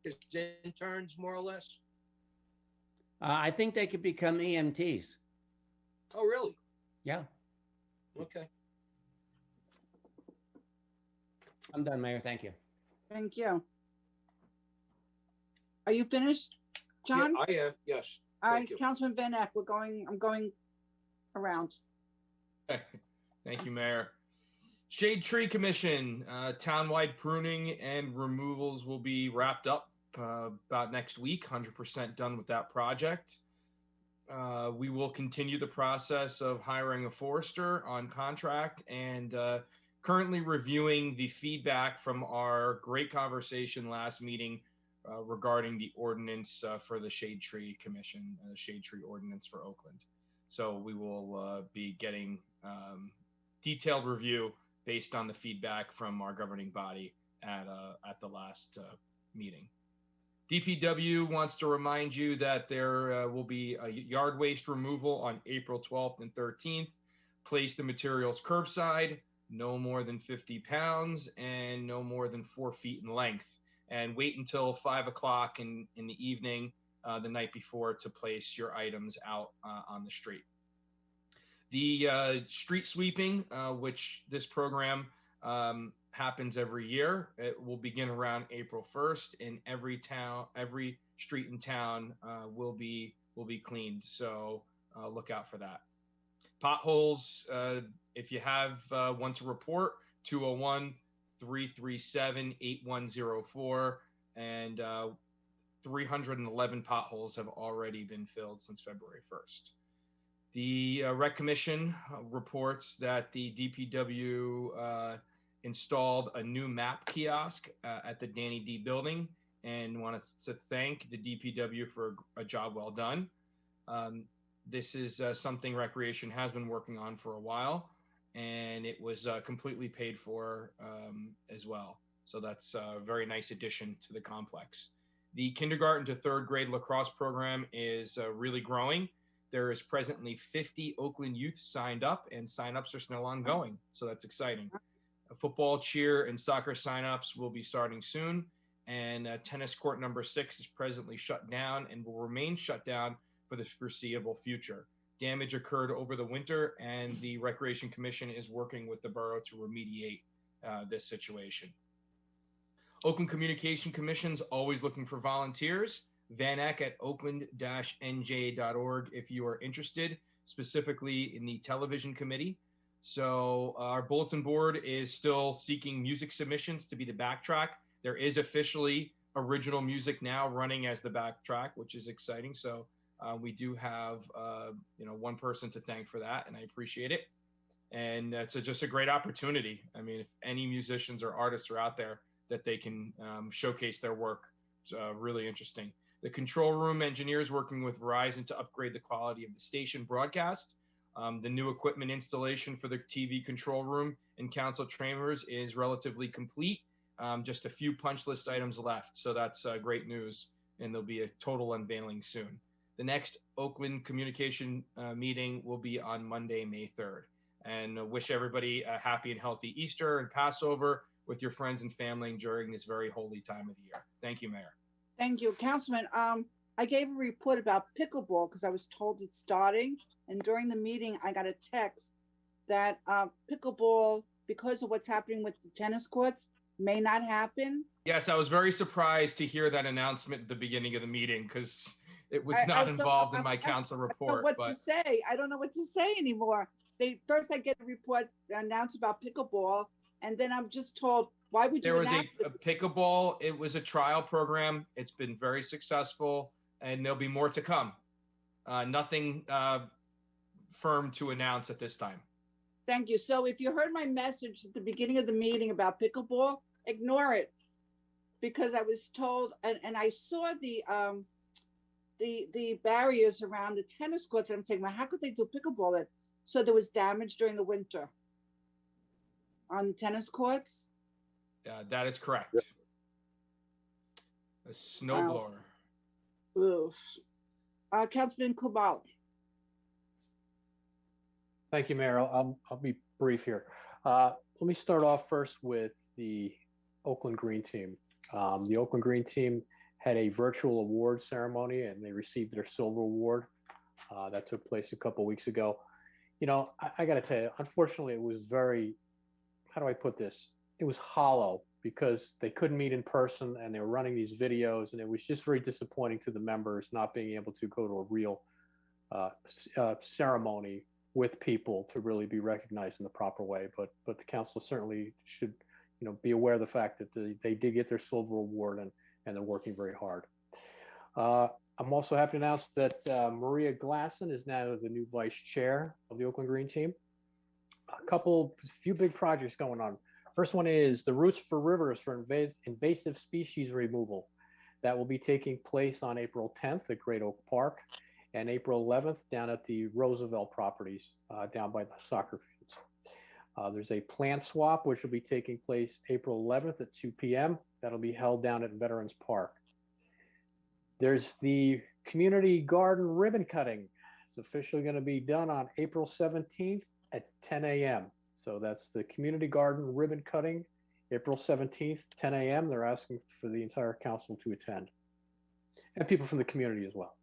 as interns, more or less? I think they could become EMTs. Oh, really? Yeah. Okay. I'm done, Mayor. Thank you. Thank you. Are you finished, John? Yeah, I am, yes. All right, Thank you. Councilman Van Eck, I'm going around. Thank you, Mayor. Shade Tree Commission, townwide pruning and removals will be wrapped up about next week, 100% done with that project. We will continue the process of hiring a forester on contract and currently reviewing the feedback from our great conversation last meeting regarding the ordinance for the Shade Tree Commission, Shade Tree Ordinance for Oakland. So we will be getting detailed review based on the feedback from our governing body at the last meeting. DPW wants to remind you that there will be a yard waste removal on April 12th and 13th. Place the materials curbside, no more than 50 pounds and no more than 4 feet in length. And wait until 5 o'clock in the evening the night before to place your items out on the street. The street sweeping, which this program happens every year. It will begin around April 1st, and every street in town will be cleaned. So look out for that. Potholes, if you have one to report, 201-337-8104, and 311 potholes have already been filled since February 1st. The Rec Commission reports that the DPW installed a new map kiosk at the Danny D building, and wanted to thank the DPW for a job well done. This is something Recreation has been working on for a while, and it was completely paid for as well. So that's a very nice addition to the complex. The kindergarten to third grade lacrosse program is really growing. There is presently 50 Oakland youth signed up, and signups are still ongoing. So that's exciting. Football, cheer, and soccer signups will be starting soon. And tennis court number 6 is presently shut down and will remain shut down for the foreseeable future. Damage occurred over the winter, and the Recreation Commission is working with the borough to remediate this situation. Oakland Communication Commission's always looking for volunteers. Van Eck at oakland-nj.org if you are interested, specifically in the television committee. So our bulletin board is still seeking music submissions to be the backtrack. There is officially original music now running as the backtrack, which is exciting. So we do have, one person to thank for that, and I appreciate it. And it's just a great opportunity. I mean, if any musicians or artists are out there that they can showcase their work, it's really interesting. The control room engineers working with Verizon to upgrade the quality of the station broadcast. The new equipment installation for the TV control room and council chambers is relatively complete. Just a few punch list items left. So that's great news. And there'll be a total unveiling soon. The next Oakland communication meeting will be on Monday, May 3rd. And wish everybody a happy and healthy Easter and Passover with your friends and family during this very holy time of the year. Thank you, Mayor. Thank you, Councilman. I gave a report about pickleball because I was told it's starting. And during the meeting, I got a text that pickleball, because of what's happening with the tennis courts, may not happen. Yes, I was very surprised to hear that announcement at the beginning of the meeting because it was I not was involved in I'm my asking- council I don't report. know what But to say. I don't know what to say anymore. First I get a report announced about pickleball, and then I'm just told, why would you there was announce a pickleball. It was a trial program. It's been very successful, and there'll be more to come. Nothing firm to announce at this time. Thank you. So if you heard my message at the beginning of the meeting about pickleball, ignore it, because I was told, and I saw the barriers around the tennis courts, and I'm saying, well, how could they do pickleball then? So there was damage during the winter on tennis courts. That is correct. Yep. A snowblower. Oof. Councilman Kubala. Thank you, Mayor. I'll be brief here. Let me start off first with the Oakland Green Team. The Oakland Green Team had a virtual award ceremony, and they received their silver award. That took place a couple weeks ago. I got to tell you, unfortunately, it was very, how do I put this? It was hollow because they couldn't meet in person, and they were running these videos, and it was just very disappointing to the members not being able to go to a real ceremony with people to really be recognized in the proper way. But the council certainly should, be aware of the fact that they did get their silver award, and they're working very hard. I'm also happy to announce that Maria Glasson is now the new vice chair of the Oakland Green Team. A few big projects going on. First one is the Roots for Rivers for invasive species removal. That will be taking place on April 10th at Great Oak Park, and April 11th down at the Roosevelt properties down by the soccer fields. There's a plant swap, which will be taking place April 11th at 2 p.m. That'll be held down at Veterans Park. There's the community garden ribbon cutting. It's officially going to be done on April 17th at 10 a.m. So that's the community garden ribbon cutting, April 17th, 10 a.m. They're asking for the entire council to attend, and people from the community as well.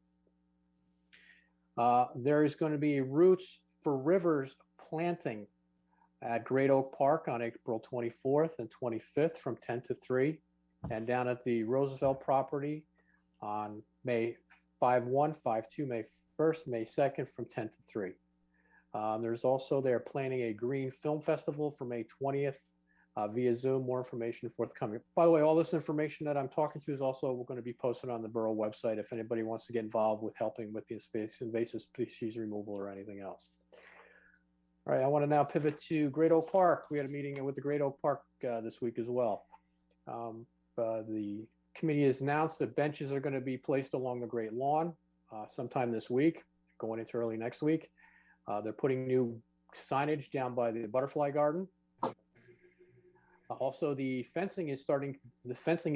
There is going to be Roots for Rivers planting at Great Oak Park on April 24th and 25th from 10 to 3, and down at the Roosevelt property on May 5-1, 5-2, May 1st, May 2nd from 10 to 3. They're planning a green film festival for May 20th via Zoom. More information forthcoming. By the way, all this information that I'm talking to is also going to be posted on the Borough website if anybody wants to get involved with helping with the invasive species removal or anything else. All right, I want to now pivot to Great Oak Park. We had a meeting with the Great Oak Park this week as well. The committee has announced that benches are going to be placed along the Great Lawn sometime this week, going into early next week. They're putting new signage down by the butterfly garden. Also, the fencing is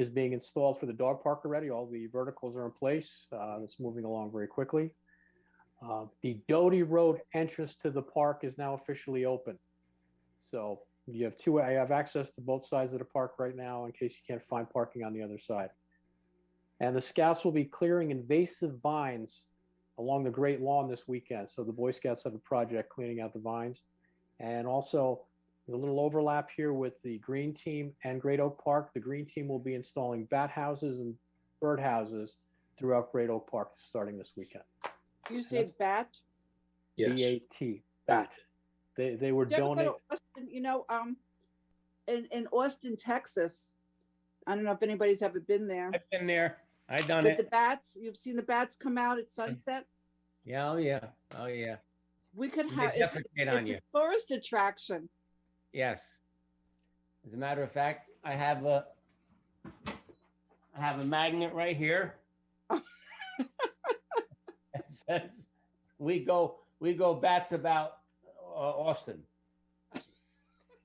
being installed for the dog park already. All the verticals are in place. It's moving along very quickly. The Doty Road entrance to the park is now officially open. So you have access to both sides of the park right now in case you can't find parking on the other side. And the Scouts will be clearing invasive vines along the Great Lawn this weekend. So the Boy Scouts have a project cleaning out the vines. And also, there's a little overlap here with the Green Team and Great Oak Park. The Green Team will be installing bat houses and bird houses throughout Great Oak Park starting this weekend. You say bat? Yes. B-A-T, bat. They were You ever go to donating. Austin, in Austin, Texas, I don't know if anybody's ever been there. I've been there. I done With the it. bats, you've seen the bats come out at sunset? Yeah, oh yeah, oh yeah. We could They have, defecate on it's you. a tourist attraction. Yes. As a matter of fact, I have a magnet right here. It says, we go bats about Austin.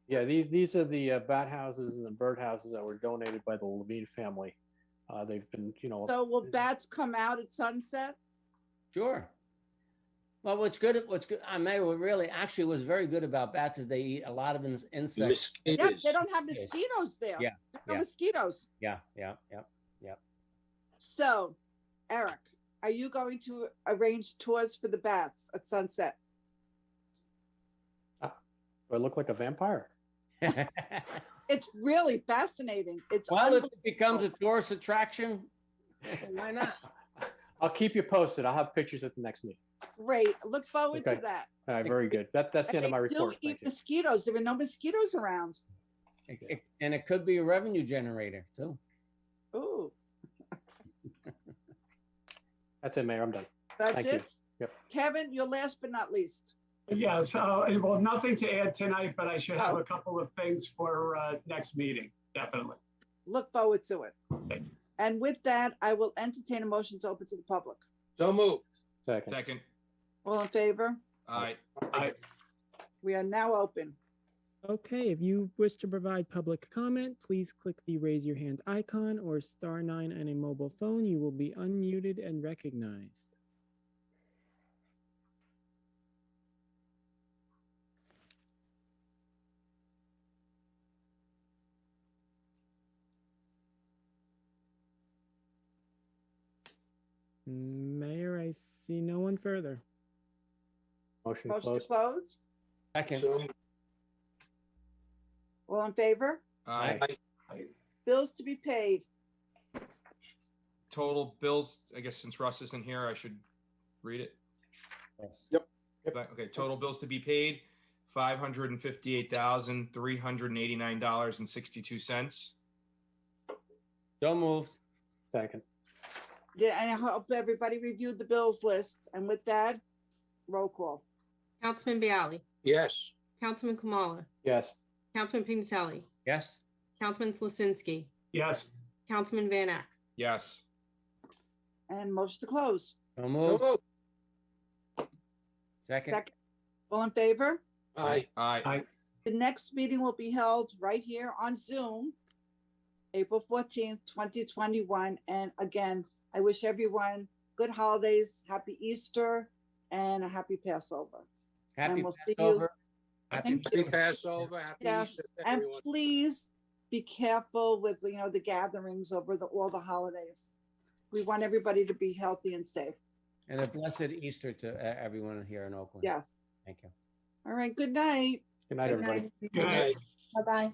Yeah, these are the bat houses and bird houses that were donated by the Levine family. They've been, So will bats come out at sunset? Sure. Well, what's good, I may really actually what's very good about bats is they eat a lot of insects. Yes, they don't have mosquitoes there. Yeah, No yeah. mosquitoes. Yeah. So, Eric, are you going to arrange tours for the bats at sunset? Do I look like a vampire? It's really fascinating. It's Well, if it becomes a tourist attraction, why not? I'll keep you posted. I'll have pictures at the next meeting. great. Look forward Okay. to that. All right, very good. That's the end of my They do report. eat Thank you. mosquitoes. There were no mosquitoes around. And it could be a revenue generator too. Ooh, That's it, Mayor. I'm done. that's Thank you. it. Yep. Kevin, you're last but not least. Yes, well, nothing to add tonight, but I should have Oh. a couple of things for next meeting, definitely. Look forward to it. Okay. And with that, I will entertain a motion to open to the public. So moved. Second. Second. All in favor? Aye. We are now open. Okay, if you wish to provide public comment, please click the raise your hand icon or *9 on a mobile phone. You will be unmuted and recognized. Mayor, I see no one further. Motion Motion to closed. close? Second. So, All in favor? Aye. Bills to be paid. Total bills, I guess since Russ isn't here, I should read it. Yes. Yep. Okay, total bills to be paid, $558,389.62. So moved. Second. Yeah, and I hope everybody reviewed the bills list. And with that, roll call. Councilman Bialy, yes. Councilman Kamala, Yes. Councilman Pignatelli, Yes. Councilman Slasinski, Yes, Councilman Van Ack. Yes. And motion to close. So So moved. moved. Second. Second. All in favor? Aye. Aye. The next meeting will be held right here on Zoom, April 14th, 2021. And again, I wish everyone good holidays, happy Easter, and a happy Passover. Happy we'll see you. Passover. Happy Thank Happy you. Passover, happy Yes, Easter to and everyone. please be careful with, the gatherings over all the holidays. We want everybody to be healthy and safe. And a blessed Easter to everyone here in Oakland. Yes. Thank you. All right, good night. Good night, everybody. good night. Bye-bye.